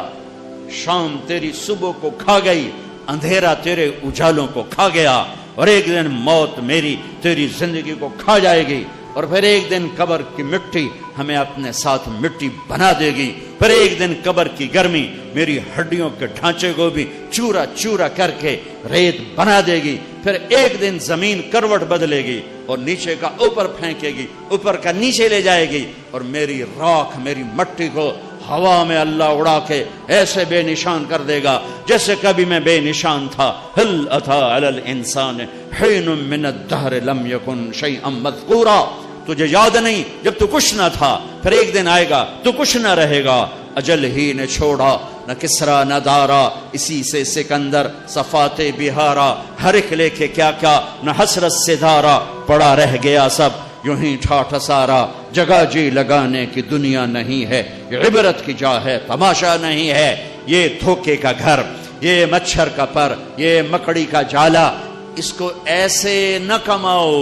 شام تیری صبح کو کھا گئی، اندھیرا تیرے اجالوں کو کھا گیا، اور ایک دن موت میری تیری زندگی کو کھا جائے گی، اور پھر ایک دن قبر کی مٹی ہمیں اپنے ساتھ مٹی بنا دے گی، پھر ایک دن قبر کی گرمی میری ہڈیوں کے ڈھانچے کو بھی چورا چورا کر کے ریت بنا دے گی، پھر ایک دن زمین کروٹ بدلے گی اور نیچے کا اوپر پھینکے گی، اوپر کا نیچے لے جائے گی، اور میری راکھ میری مٹی کو ہوا میں اللہ اڑا کے ایسے بے نشان کر دے گا جیسے کبھی میں بے نشان تھا۔ هل اتى على الانسان حين من الدهر لم يكن شيئا مذكورا، تجھے یاد نہیں جب تو کچھ نہ تھا، پھر ایک دن آئے گا تو کچھ نہ رہے گا۔ اجل ہی نے چھوڑا نہ کسرا نہ دارا، اسی سے سکندر صفات بہارا، ہر ایک لے کے کیا کیا نہ حسرت سے دھارا، پڑا رہ گیا سب یوں ہی ٹھاٹھ سارا، جگہ جی لگانے کی دنیا نہیں ہے، یہ عبرت کی جا ہے تماشا نہیں ہے، یہ دھوکے کا گھر، یہ مچھر کا پر، یہ مکڑی کا جالا، اس کو ایسے نہ کماؤ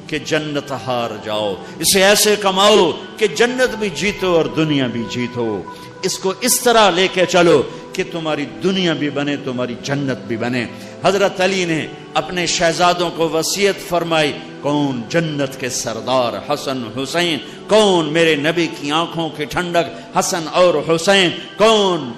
کہ جنت ہار جاؤ، اسے ایسے کماؤ کہ جنت بھی جیتو اور دنیا بھی جیتو، اس کو اس طرح لے کے چلو کہ تمہاری دنیا بھی بنے تمہاری جنت بھی بنے۔ حضرت علی نے اپنے شہزادوں کو وصیت فرمائی، کون جنت کے سردار حسن حسین، کون میرے نبی کی آنکھوں کی ٹھنڈک حسن اور حسین، کون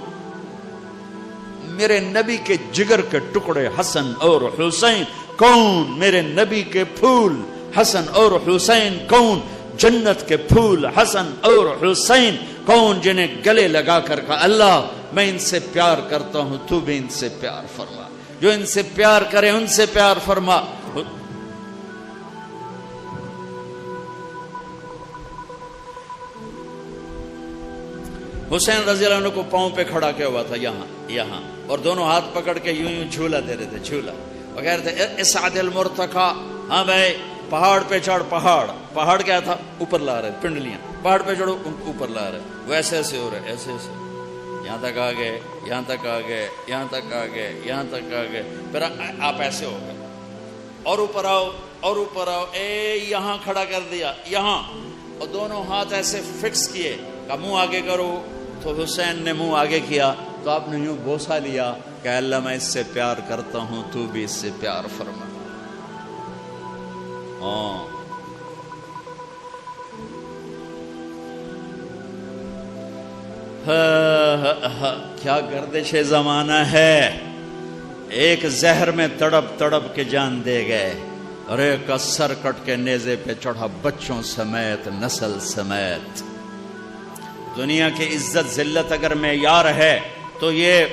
میرے نبی کے جگر کے ٹکڑے حسن اور حسین، کون میرے نبی کے پھول حسن اور حسین، کون جنت کے پھول حسن اور حسین، کون جنہیں گلے لگا کر کہا اللہ میں ان سے پیار کرتا ہوں تو بھی ان سے پیار فرما، جو ان سے پیار کرے ان سے پیار فرما۔ حسین رضی اللہ عنہ کو پاؤں پہ کھڑا کیا ہوا تھا یہاں، اور دونوں ہاتھ پکڑ کے یوں یوں جھولا دے رہے تھے، جھولا وغیرہ تھے اسعد المرتقا، ہاں بھائی پہاڑ پہ چڑھ، پہاڑ کیا تھا اوپر لا رہے پنڈلیاں، پہاڑ پہ چڑھو اوپر لا رہے، وہ ایسے ایسے ہو رہے، ایسے ایسے یہاں تک آ گئے، یہاں تک آ گئے، یہاں تک آ گئے، یہاں تک آ گئے، پھر آپ ایسے ہو گئے اور اوپر آؤ اور اوپر آؤ، اے یہاں کھڑا کر دیا یہاں، اور دونوں ہاتھ ایسے فکس کیے، کہ منہ آگے کرو، تو حسین نے منہ آگے کیا تو آپ نے یوں بوسہ لیا کہ اللہ میں اس سے پیار کرتا ہوں تو بھی اس سے پیار فرما۔ کیا گردش زمانہ ہے، ایک زہر میں تڑپ تڑپ کے جان دے گئے، اور ایک کا سر کٹ کے نیزے پہ چڑھا بچوں سمیت نسل سمیت۔ دنیا کی عزت ذلت اگر معیار ہے تو یہ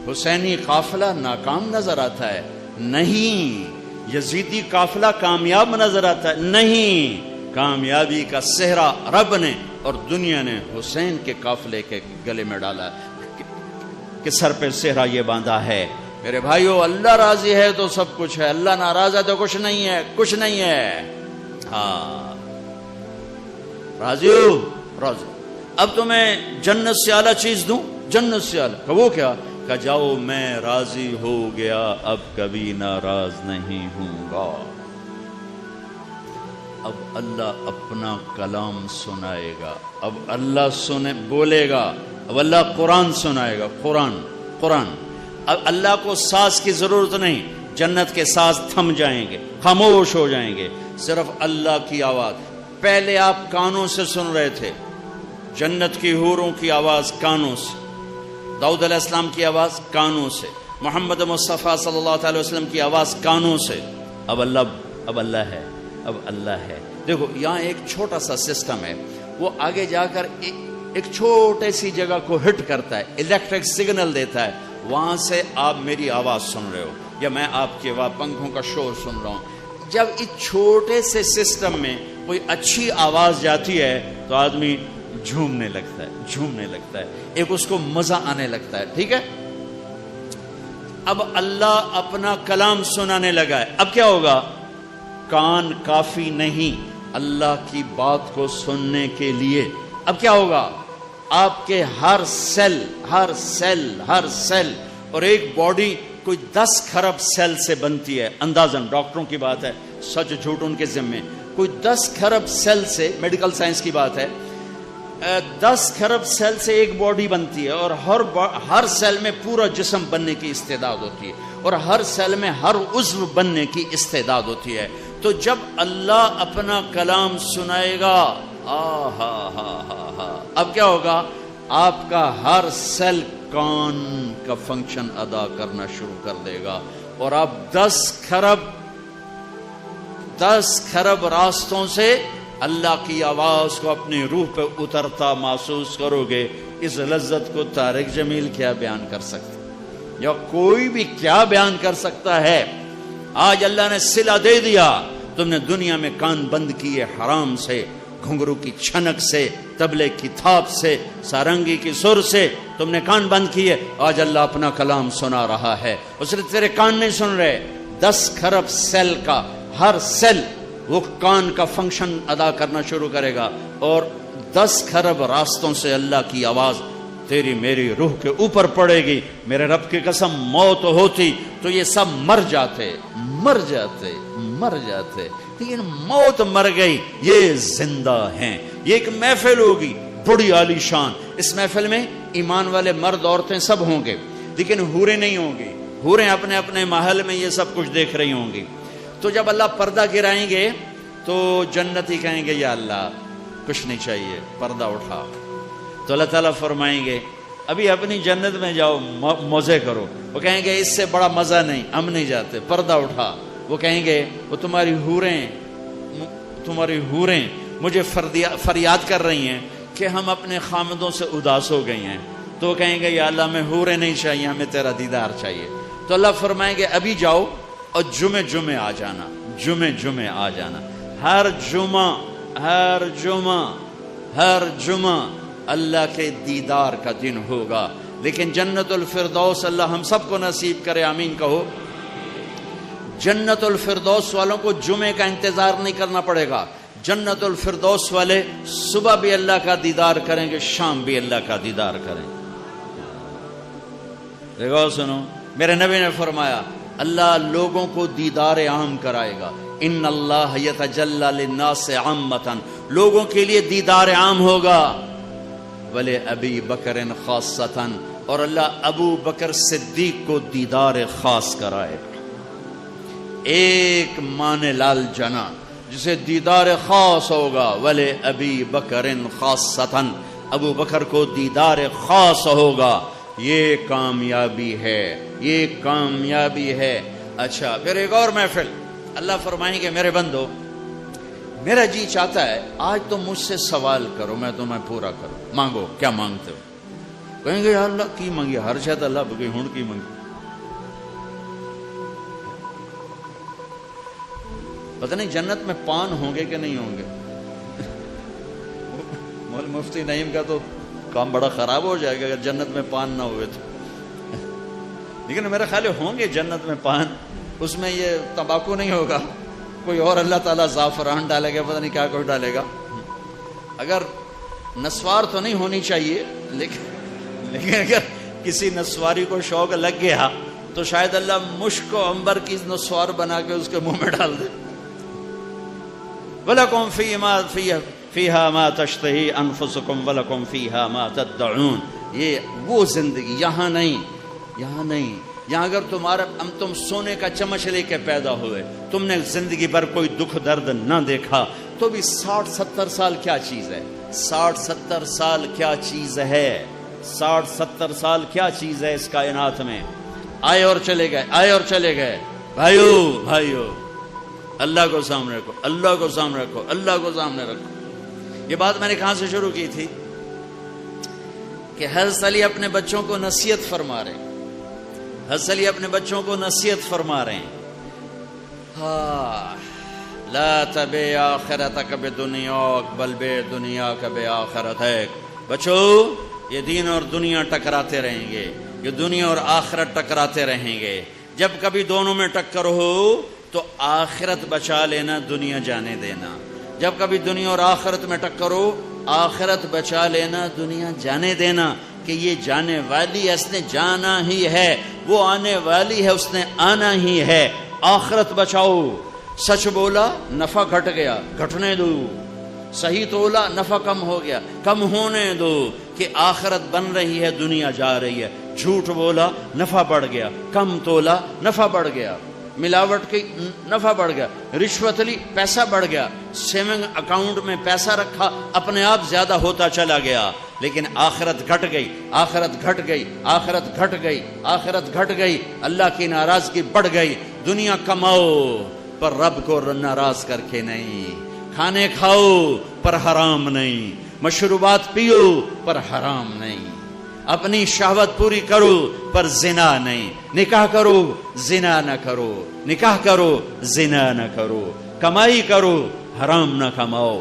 حسینی قافلہ ناکام نظر آتا ہے؟ نہیں. یزیدی قافلہ کامیاب نظر آتا ہے؟ نہیں. کامیابی کا صحرا رب نے اور دنیا نے حسین کے قافلے کے گلے میں ڈالا کہ سر پہ صحرا یہ باندھا ہے. میرے بھائیو، اللہ راضی ہے تو سب کچھ ہے، اللہ ناراض ہے تو کچھ نہیں ہے، کچھ نہیں ہے. ہاں، راضی ہو؟ راضی. اب تمہیں جنت سے اعلیٰ چیز دوں؟ جنت سے اعلیٰ. کہ وہ کیا؟ کہ جاؤ میں راضی ہو گیا، اب کبھی ناراض نہیں ہوں گا. اب اللہ اپنا کلام سنائے گا، اب اللہ بولے گا، اب اللہ قرآن سنائے گا. قرآن. اب اللہ کو ساز کی ضرورت نہیں. جنت کے ساز تھم جائیں گے، خاموش ہو جائیں گے، صرف اللہ کی آواز. پہلے آپ کانوں سے سن رہے تھے، جنت کی حوروں کی آواز کانوں سے، داؤد علیہ السلام کی آواز کانوں سے، محمد مصطفیٰ صلی اللہ علیہ وسلم کی آواز کانوں سے. اب اللہ ہے. دیکھو یہاں ایک چھوٹا سا سسٹم ہے، وہ آگے جا کر ایک چھوٹے سی جگہ کو ہٹ کرتا ہے، الیکٹرک سگنل دیتا ہے. وہاں سے آپ میری آواز سن رہے ہو یا میں آپ کے پنکھوں کا شور سن رہا ہوں. جب اس چھوٹے سے سسٹم میں کوئی اچھی آواز جاتی ہے تو آدمی جھومنے لگتا ہے، ایک اس کو مزہ آنے لگتا ہے. ٹھیک ہے. اب اللہ اپنا کلام سنانے لگا ہے. اب کیا ہوگا؟ کان کافی نہیں اللہ کی بات کو سننے کے لیے. اب کیا ہوگا؟ آپ کے ہر سیل اور ایک باڈی کوئی 10 کھرب سیل سے بنتی ہے اندازاً. ڈاکٹروں کی بات ہے، سچ جھوٹ ان کے ذمے. کوئی 10 کھرب سیل سے، میڈیکل سائنس کی بات ہے، 10 کھرب سیل سے ایک باڈی بنتی ہے اور ہر سیل میں پورا جسم بننے کی استعداد ہوتی ہے اور ہر سیل میں ہر عضو بننے کی استعداد ہوتی ہے. تو جب اللہ اپنا کلام سنائے گا، اب کیا ہوگا؟ آپ کا ہر سیل کان کا فنکشن ادا کرنا شروع کر دے گا اور آپ 10 کھرب راستوں سے اللہ کی آواز کو اپنی روح پہ اترتا محسوس کرو گے. اس لذت کو طارق جمیل کیا بیان کر سکتے یا کوئی بھی کیا بیان کر سکتا ہے؟ آج اللہ نے صلہ دے دیا. تم نے دنیا میں کان بند کیے حرام سے، گھنگرو کی چھنک سے، تبلے کی تھاپ سے، سارنگی کی سر سے تم نے کان بند کیے. آج اللہ اپنا کلام سنا رہا ہے. اس نے تیرے کان نہیں سن رہے. 10 کھرب سیل کا ہر سیل وہ کان کا فنکشن ادا کرنا شروع کرے گا اور 10 کھرب راستوں سے اللہ کی آواز تیری میری روح کے اوپر پڑے گی. میرے رب کی قسم، موت ہوتی تو یہ سب مر جاتے. لیکن موت مر گئی، یہ زندہ ہیں. یہ ایک محفل ہوگی بڑی عالی شان. اس محفل میں ایمان والے مرد عورتیں سب ہوں گے، لیکن حوریں نہیں ہوں گی. حوریں اپنے اپنے محل میں یہ سب کچھ دیکھ رہی ہوں گی. تو جب اللہ پردہ گرائیں گے تو جنتی کہیں گے یا اللہ کچھ نہیں چاہیے، پردہ اٹھا. تو اللہ تعالیٰ فرمائیں گے ابھی اپنی جنت میں جاؤ، مزے کرو. وہ کہیں گے اس سے بڑا مزہ نہیں، ہم نہیں جاتے، پردہ اٹھا. وہ کہیں گے وہ تمہاری حوریں مجھے فریاد کر رہی ہیں کہ ہم اپنے خامدوں سے اداس ہو گئی ہیں. تو وہ کہیں گے یا اللہ ہمیں حوریں نہیں چاہیے، ہمیں تیرا دیدار چاہیے. تو اللہ فرمائیں گے ابھی جاؤ اور جمعے آ جانا. ہر جمعہ اللہ کے دیدار کا دن ہوگا. لیکن جنت الفردوس اللہ ہم سب کو نصیب کرے، آمین کہو. جنت الفردوس والوں کو جمعے کا انتظار نہیں کرنا پڑے گا. جنت الفردوس والے صبح بھی اللہ کا دیدار کریں گے، شام بھی اللہ کا دیدار کریں گے. دیکھو سنو، میرے نبی نے فرمایا اللہ لوگوں کو دیدار عام کرائے گا. ان اللہ یتجلی للناس عامۃ، لوگوں کے لیے دیدار عام ہوگا. ولی ابی بکر خاصۃ، اور اللہ ابو بکر صدیق کو دیدار خاص کرائے گا. ایک مان لال جنا جسے دیدار خاص ہوگا. ولی ابی بکر خاصۃ، ابو بکر کو دیدار خاص ہوگا. یہ کامیابی ہے. اچھا پھر ایک اور محفل. اللہ فرمائیں گے میرے بندو میرا جی چاہتا ہے آج تو مجھ سے سوال کرو، میں تمہیں پورا کروں. مانگو، کیا مانگتے ہو؟ کہیں گے یا اللہ کی منگی ہر شاید اللہ بگی ہون کی منگی. پتہ نہیں جنت میں پان ہوں گے کہ نہیں ہوں گے. مفتی نعیم کا تو کام بڑا خراب ہو جائے گا اگر جنت میں پان نہ ہوئے تو. لیکن میرا خیال ہے ہوں گے جنت میں پان. اس میں یہ تمباکو نہیں ہوگا, کوئی اور اللہ تعالیٰ زعفران ڈالے گا, پتہ نہیں کیا کچھ ڈالے گا. اگر نسوار تو نہیں ہونی چاہیے, لیکن اگر کسی نسواری کو شوق لگ گیا تو شاید اللہ مشک و عنبر کی نسوار بنا کے اس کے منہ میں ڈال دے. وَلَكُمْ فِيهَا مَا تَشْتَهِي أَنفُسُكُمْ وَلَكُمْ فِيهَا مَا تَدَّعُونَ. یہ وہ زندگی یہاں نہیں, یہاں نہیں. یہاں اگر تم سونے کا چمچ لے کے پیدا ہوئے, تم نے زندگی بھر کوئی دکھ درد نہ دیکھا, تو بھی 60-70 سال کیا چیز ہے؟ 60-70 سال کیا چیز ہے؟ 60-70 سال کیا چیز ہے اس کائنات میں؟ آئے اور چلے گئے, آئے اور چلے گئے. بھائیو اللہ کو سامنے رکھو, اللہ کو سامنے رکھو, اللہ کو سامنے رکھو. یہ بات میں نے کہاں سے شروع کی تھی کہ حضرت علی اپنے بچوں کو نصیحت فرما رہے ہیں. حضرت علی اپنے بچوں کو نصیحت فرما رہے ہیں. لا تبع آخرتک بدنیاک بل بے دنیاک بآخرتک. بچو, یہ دین اور دنیا ٹکراتے رہیں گے, یہ دنیا اور آخرت ٹکراتے رہیں گے. جب کبھی دونوں میں ٹکر ہو تو آخرت بچا لینا, دنیا جانے دینا. جب کبھی دنیا اور آخرت میں ٹکر ہو, آخرت بچا لینا, دنیا جانے دینا. کہ یہ جانے والی ہے, اس نے جانا ہی ہے. وہ آنے والی ہے, اس نے آنا ہی ہے. آخرت بچاؤ. سچ بولا, نفع گھٹ گیا, گھٹنے دو. صحیح تولا, نفع کم ہو گیا, کم ہونے دو. کہ آخرت بن رہی ہے, دنیا جا رہی ہے. جھوٹ بولا, نفع بڑھ گیا. کم تولا, نفع بڑھ گیا. ملاوٹ کی, نفع بڑھ گیا. رشوت لی, پیسہ بڑھ گیا. سیونگ اکاؤنٹ میں پیسہ رکھا, اپنے آپ زیادہ ہوتا چلا گیا. لیکن آخرت گھٹ گئی, آخرت گھٹ گئی, آخرت گھٹ گئی, آخرت گھٹ گئی. اللہ کی ناراضگی بڑھ گئی. دنیا کماؤ پر رب کو ناراض کر کے نہیں. کھانے کھاؤ پر حرام نہیں. مشروبات پیو پر حرام نہیں. اپنی شہوت پوری کرو پر زنا نہیں. نکاح کرو, زنا نہ کرو. نکاح کرو, زنا نہ کرو. کمائی کرو, حرام نہ کماؤ.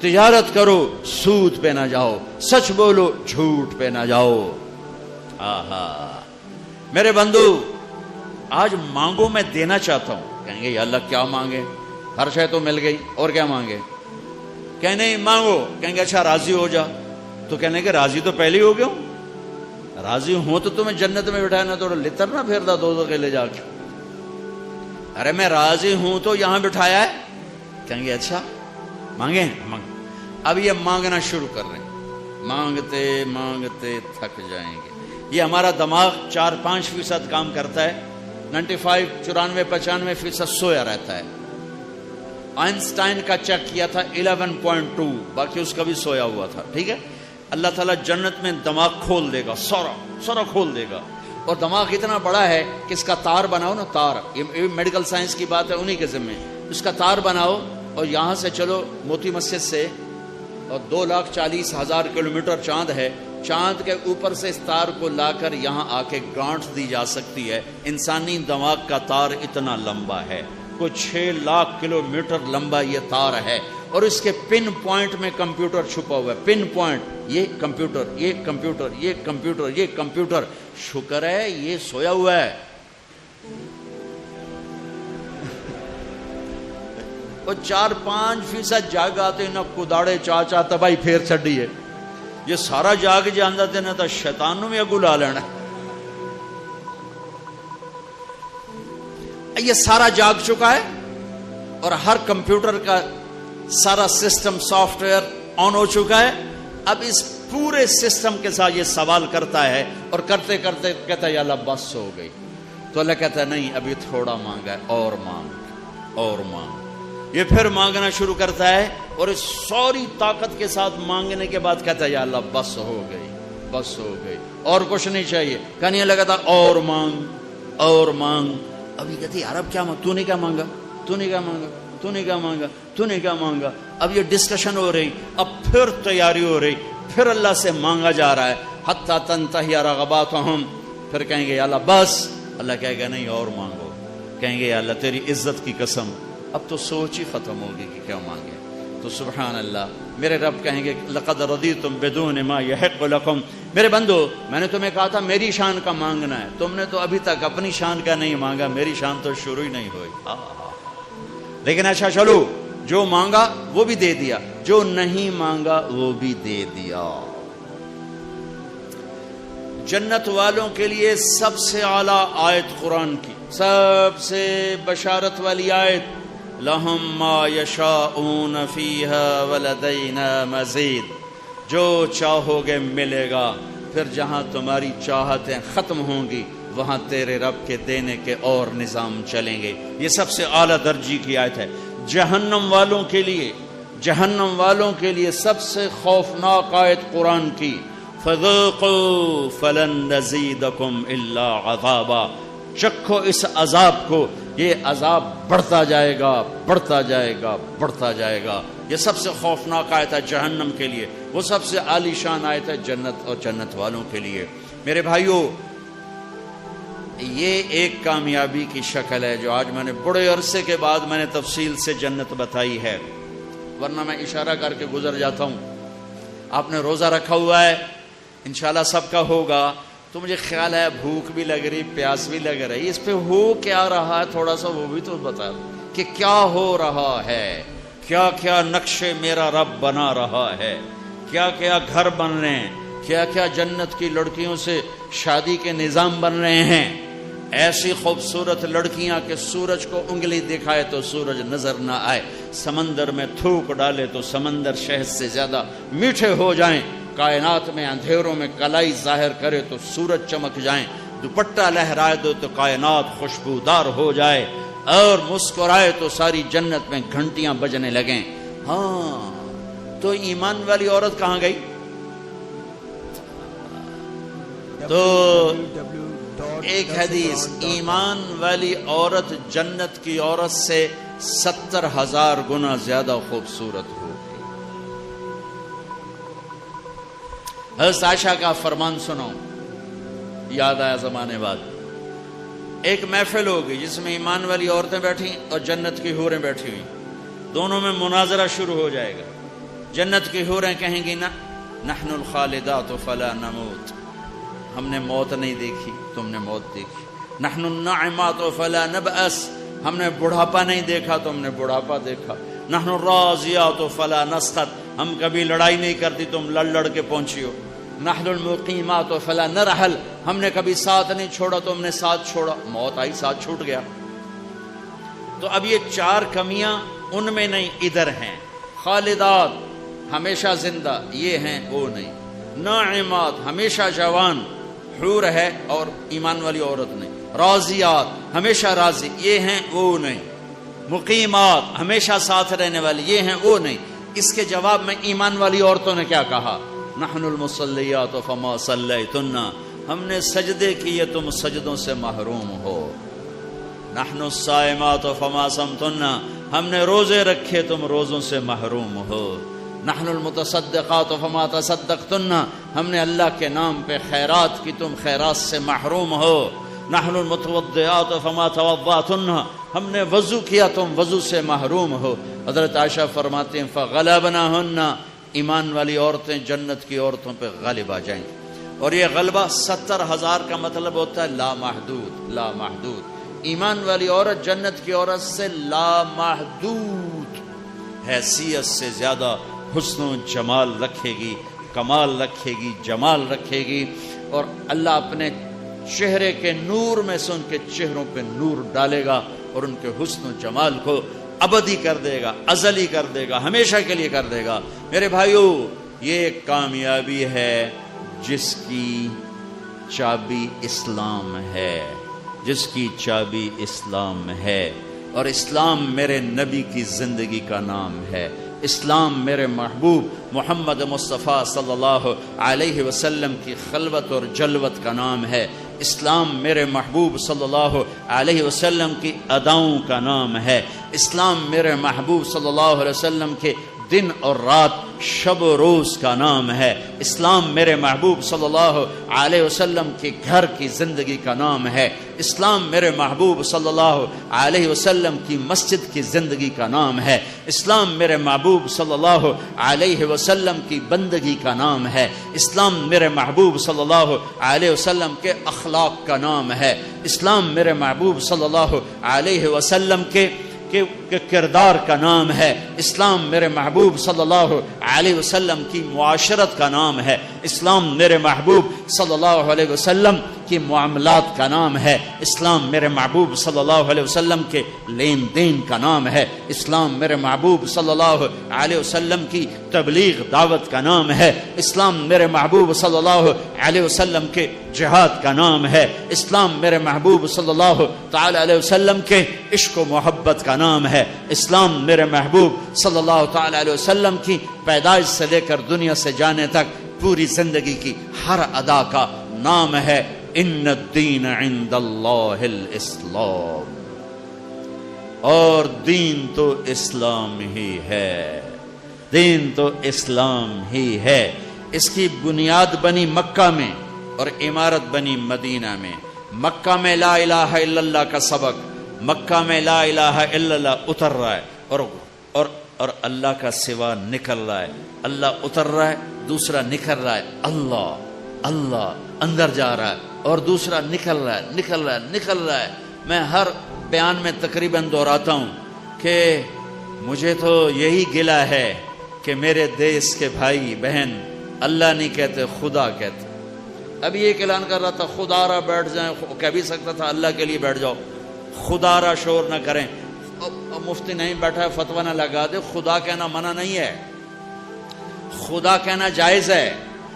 تجارت کرو, سود پہ نہ جاؤ. سچ بولو, جھوٹ پہ نہ جاؤ. آہا میرے بندو, آج مانگو, میں دینا چاہتا ہوں. کہیں گے یا اللہ کیا مانگے, ہر شے تو مل گئی, اور کیا مانگے؟ کہیں نہیں مانگو. کہیں گے اچھا راضی ہو جا. تو کہنے کہ راضی تو پہلے ہی ہو گیا ہوں. راضی ہوں تو تمہیں جنت میں بٹھایا, نہ تو لتر نہ پھیرتا دو کے لے جا کے. ارے میں راضی ہوں تو یہاں بٹھایا ہے. کہیں گے اچھا مانگے. اب یہ مانگنا شروع کر رہے ہیں. مانگتے مانگتے تھک جائیں گے. یہ ہمارا دماغ 4-5% کام کرتا ہے, 95-94-95% سویا رہتا ہے. آئنسٹائن کا چیک کیا تھا 11.2, باقی اس کا بھی سویا ہوا تھا. ٹھیک ہے, اللہ تعالیٰ جنت میں دماغ کھول دے گا, سارا کھول دے گا. اور دماغ اتنا بڑا ہے کہ اس کا تار بناؤ نا, تار, یہ میڈیکل سائنس کی بات ہے, انہی کے ذمہ. اس کا تار بناؤ اور یہاں سے چلو موتی مسجد سے, اور 2,40,000 کلومیٹر چاند ہے. چاند کے اوپر سے اس تار کو لا کر یہاں آ کے گانٹھ دی جا سکتی ہے. انسانی دماغ کا تار اتنا لمبا ہے, کوئی 6 لاکھ کلومیٹر لمبا یہ تار ہے. اور اس کے پن پوائنٹ میں کمپیوٹر چھپا ہوا ہے. پن پوائنٹ, یہ کمپیوٹر, یہ کمپیوٹر, یہ کمپیوٹر, یہ کمپیوٹر. شکر ہے یہ سویا ہوا ہے. وہ 4-5% جاگ آتے نہ کداڑے چاچا تباہی پھیر چڈی ہے. یہ سارا جاگ جانا تے نہ تو شیطان نو بھی اگو لا لینا. یہ سارا جاگ چکا ہے اور ہر کمپیوٹر کا سارا سسٹم سافٹ ویئر آن ہو چکا ہے. اب اس پورے سسٹم کے ساتھ یہ سوال کرتا ہے, اور کرتے کرتے کہتا ہے یا اللہ بس ہو گئی. تو اللہ کہتا ہے نہیں, ابھی تھوڑا مانگا ہے, اور مانگ, اور مانگ. یہ پھر مانگنا شروع کرتا ہے, اور اس ساری طاقت کے ساتھ مانگنے کے بعد کہتا ہے یا اللہ بس ہو گئی, بس ہو گئی, اور کچھ نہیں چاہیے. کہنے لگا تھا اور مانگ, اور مانگ. ابھی کہتی یار اب کیا مانگ, تو نے کیا مانگا, تو نے کیا مانگا, تو نے کیا مانگا, تو نے کیا مانگا. اب یہ ڈسکشن ہو رہی, اب پھر تیاری ہو رہی, پھر اللہ سے مانگا جا رہا ہے. حتی تنتہی رغباتہم، پھر کہیں گے یا اللہ بس، اللہ کہے گا نہیں اور مانگو، کہیں گے یا اللہ تیری عزت کی قسم اب تو سوچ ہی ختم ہوگی کہ کیا مانگے. تو سبحان اللہ، میرے رب کہیں گے لقد رضیتم بدون ما یحق لکم، میرے بندو میں نے تمہیں کہا تھا میری شان کا مانگنا ہے، تم نے تو ابھی تک اپنی شان کا نہیں مانگا، میری شان تو شروع ہی نہیں ہوئی. لیکن اچھا چلو، جو مانگا وہ بھی دے دیا، جو نہیں مانگا وہ بھی دے دیا. جنت والوں کے لیے سب سے اعلیٰ آیت قرآن کی، سب سے بشارت والی آیت، لہم ما یشاءون فیہا ولدینا مزید، جو چاہو گے ملے گا، پھر جہاں تمہاری چاہتیں ختم ہوں گی وہاں تیرے رب کے دینے کے اور نظام چلیں گے. یہ سب سے اعلیٰ درجے کی آیت ہے. جہنم والوں کے لیے، جہنم والوں کے لیے سب سے خوفناک آیت قرآن کی، فذوقوا فلن نزیدکم الا عذابا، چکھو اس عذاب کو، یہ عذاب بڑھتا جائے گا، بڑھتا جائے گا، بڑھتا جائے گا. یہ سب سے خوفناک آیت ہے جہنم کے لیے، وہ سب سے عالی شان آیت ہے جنت اور جنت والوں کے لیے. میرے بھائیوں، یہ ایک کامیابی کی شکل ہے جو آج میں نے بڑے عرصے کے بعد میں نے تفصیل سے جنت بتائی ہے، ورنہ میں اشارہ کر کے گزر جاتا ہوں. آپ نے روزہ رکھا ہوا ہے، انشاءاللہ سب کا ہوگا، تو مجھے خیال ہے بھوک بھی لگ رہی، پیاس بھی لگ رہی، اس پہ ہو کیا رہا ہے تھوڑا سا وہ بھی تو بتا کہ کیا ہو رہا ہے، کیا کیا نقشے میرا رب بنا رہا ہے، کیا کیا گھر بن رہے ہیں، کیا کیا جنت کی لڑکیوں سے شادی کے نظام بن رہے ہیں. ایسی خوبصورت لڑکیاں کہ سورج کو انگلی دکھائے تو سورج نظر نہ آئے، سمندر میں تھوک ڈالے تو سمندر شہد سے زیادہ میٹھے ہو جائیں، کائنات میں اندھیروں میں کلائی ظاہر کرے تو سورج چمک جائیں، دوپٹہ لہرائے دو تو کائنات خوشبودار ہو جائے، اور مسکرائے تو ساری جنت میں گھنٹیاں بجنے لگیں. ہاں تو ایمان والی عورت کہاں گئی؟ تو ایک حدیث، ایمان والی عورت جنت کی عورت سے 70,000 گنا زیادہ خوبصورت ہوگی. حضرت عائشہ کا فرمان سنو، یاد آیا زمانے بعد. ایک محفل ہوگی جس میں ایمان والی عورتیں بیٹھی اور جنت کی حوریں بیٹھی ہوئی، دونوں میں مناظرہ شروع ہو جائے گا. جنت کی حوریں کہیں گی نا نحن الخالدات فلا نموت، ہم نے موت نہیں دیکھی، تم نے موت دیکھی. نحن الناعمات فلا نبأس، ہم نے بڑھاپا نہیں دیکھا، تم نے بڑھاپا دیکھا. نحن الراضیات فلا نسخط، ہم کبھی لڑائی نہیں کرتی، تم لڑ لڑ کے پہنچی ہو. نحن المقیمات فلا نرحل، ہم نے کبھی ساتھ نہیں چھوڑا، تم نے ساتھ چھوڑا، موت آئی ساتھ چھوٹ گیا. تو اب یہ 4 کمیاں ان میں نہیں، ادھر ہیں. خالدات ہمیشہ زندہ، یہ ہیں وہ نہیں. ناعمات ہمیشہ جوان، حور ہے اور ایمان والی عورت نہیں. راضیات ہمیشہ راضی، یہ ہیں وہ نہیں. مقیمات ہمیشہ ساتھ رہنے والی، یہ ہیں وہ نہیں. اس کے جواب میں ایمان والی عورتوں نے کیا کہا؟ نحن المصلیات فما صلیتن، ہم نے سجدے کیے تم سجدوں سے محروم ہو. نحن الصائمات فما صمتن، ہم نے روزے رکھے تم روزوں سے محروم ہو. نحن المتصدقات فما تصدقتن، ہم نے اللہ کے نام پہ خیرات کی تم خیرات سے محروم ہو. نحن المتوضئات فما توضأتن، ہم نے وضو کیا تم وضو سے محروم ہو. حضرت عائشہ فرماتے ہیں فغلبناہن، ایمان والی عورتیں جنت کی عورتوں پہ غالب آ جائیں. اور یہ غلبہ 70,000 کا مطلب ہوتا ہے لامحدود، لامحدود. ایمان والی عورت جنت کی عورت سے لامحدود حیثیت سے زیادہ حسن و جمال رکھے گی، کمال رکھے گی، جمال رکھے گی. اور اللہ اپنے چہرے کے نور میں سے ان کے چہروں پہ نور ڈالے گا اور ان کے حسن و جمال کو ابدی کر دے گا، ازلی کر دے گا، ہمیشہ کے لیے کر دے گا. میرے بھائیو، یہ ایک کامیابی ہے جس کی چابی اسلام ہے، جس کی چابی اسلام ہے. اور اسلام میرے نبی کی زندگی کا نام ہے. اسلام میرے محبوب محمد مصطفیٰ صلی اللہ علیہ وسلم کی خلوت اور جلوت کا نام ہے. اسلام میرے محبوب صلی اللہ علیہ وسلم کی اداؤں کا نام ہے. اسلام میرے محبوب صلی اللہ علیہ وسلم کے دن اور رات شب و روز کا نام ہے، اسلام میرے محبوب صلی اللہ علیہ وسلم کے گھر کی زندگی کا نام ہے، اسلام میرے محبوب صلی اللہ علیہ وسلم کی مسجد کی زندگی کا نام ہے، اسلام میرے محبوب صلی اللہ علیہ وسلم کی بندگی کا نام ہے، اسلام میرے محبوب صلی اللہ علیہ وسلم کے اخلاق کا نام ہے، اسلام میرے محبوب صلی اللہ علیہ وسلم کے کردار کا نام ہے، اسلام میرے محبوب صلی اللہ علیہ وسلم کی معاشرت کا نام ہے، اسلام میرے محبوب صلی اللہ علیہ وسلم کی معاملات کا نام ہے، اسلام میرے محبوب صلی اللہ علیہ وسلم کے لین دین کا نام ہے، اسلام میرے محبوب صلی اللہ علیہ وسلم کی تبلیغ دعوت کا نام ہے، اسلام میرے محبوب صلی اللہ علیہ وسلم کے جہاد کا نام ہے، اسلام میرے محبوب صلی اللہ تعالی علیہ وسلم کے عشق و محبت کا نام ہے، اسلام میرے محبوب صلی اللہ تعالی علیہ وسلم کی پیدائش سے لے کر دنیا سے جانے تک پوری زندگی کی ہر ادا کا نام ہے، ان الدین عند اللہ الاسلام، اور دین تو اسلام ہی ہے، دین تو اسلام ہی ہے۔ اس کی بنیاد بنی مکہ میں اور عمارت بنی مدینہ میں۔ مکہ میں لا الہ الا اللہ کا سبق، مکہ میں لا الہ الا اللہ اتر رہا ہے اور اللہ کا سوا نکل رہا ہے، اللہ اتر رہا ہے، دوسرا نکل رہا ہے، اللہ اندر جا رہا ہے اور دوسرا نکل رہا ہے۔ میں ہر بیان میں تقریباً دہراتا ہوں کہ مجھے تو یہی گلہ ہے کہ میرے دیس کے بھائی بہن اللہ نہیں کہتے، خدا کہتے۔ ابھی ایک اعلان کر رہا تھا خدا را بیٹھ جائیں، کہہ بھی سکتا تھا اللہ کے لیے بیٹھ جاؤ، خدا را شور نہ کریں۔ مفتی نہیں بیٹھا ہے فتویٰ نہ لگا دے، خدا کہنا منع نہیں ہے، خدا کہنا جائز ہے،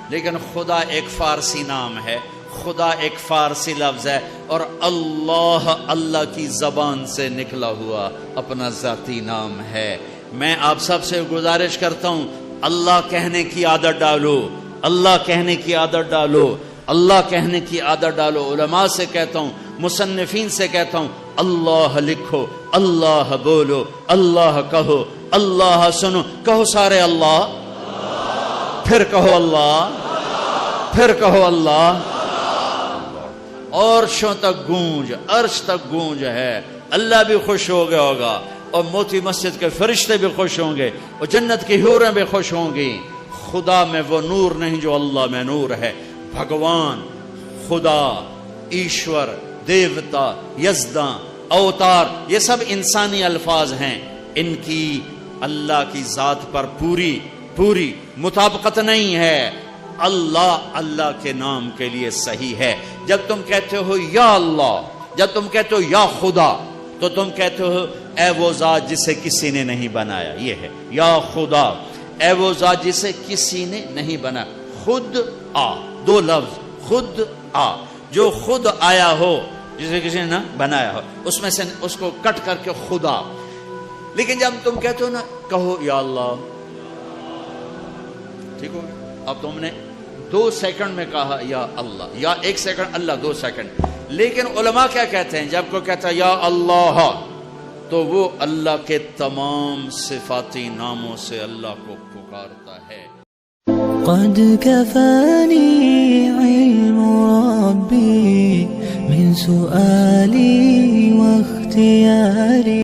لیکن خدا ایک فارسی نام ہے، خدا ایک فارسی لفظ ہے، اور اللہ کی زبان سے نکلا ہوا اپنا ذاتی نام ہے۔ میں آپ سب سے گزارش کرتا ہوں، اللہ کہنے کی عادت ڈالو، اللہ کہنے کی عادت ڈالو، اللہ کہنے کی عادت ڈالو۔ علماء سے کہتا ہوں، مصنفین سے کہتا ہوں، اللہ لکھو، اللہ بولو، اللہ کہو، اللہ سنو، کہو سارے اللہ، پھر کہو اللہ، پھر کہو اللہ، اور عرشوں تک گونج، عرش تک گونج ہے۔ اللہ بھی خوش ہو گیا ہوگا، اور موتی مسجد کے فرشتے بھی خوش ہوں گے، اور جنت کی حوریں بھی خوش ہوں گی۔ خدا میں وہ نور نہیں جو اللہ میں نور ہے۔ بھگوان، خدا، ایشور، دیوتا، یزداں، اوتار، یہ سب انسانی الفاظ ہیں، ان کی اللہ کی ذات پر پوری مطابقت نہیں ہے۔ اللہ کے نام کے لیے صحیح ہے۔ جب تم کہتے ہو یا اللہ، جب تم کہتے ہو یا خدا، تو تم کہتے ہو اے وہ ذات جسے کسی نے نہیں بنایا، یہ ہے یا خدا، اے وہ ذات جسے کسی نے نہیں بنایا۔ خود آ، دو لفظ، خود آ، جو خود آیا ہو، جسے کسی نے نہ بنایا ہو، اس میں سے اس کو کٹ کر کے خدا۔ لیکن جب تم کہتے ہو نا، کہو یا اللہ، ٹھیک ہو گیا؟ اب تم نے 2 سیکنڈ میں کہا یا اللہ، یا 1 سیکنڈ اللہ، 2 سیکنڈ۔ لیکن علماء کیا کہتے ہیں؟ جب کوئی کہتا ہے یا اللہ، تو وہ اللہ کے تمام صفاتی ناموں سے اللہ کو پکارتا ہے۔ قد كفاني علم ربي من سؤالي واختياري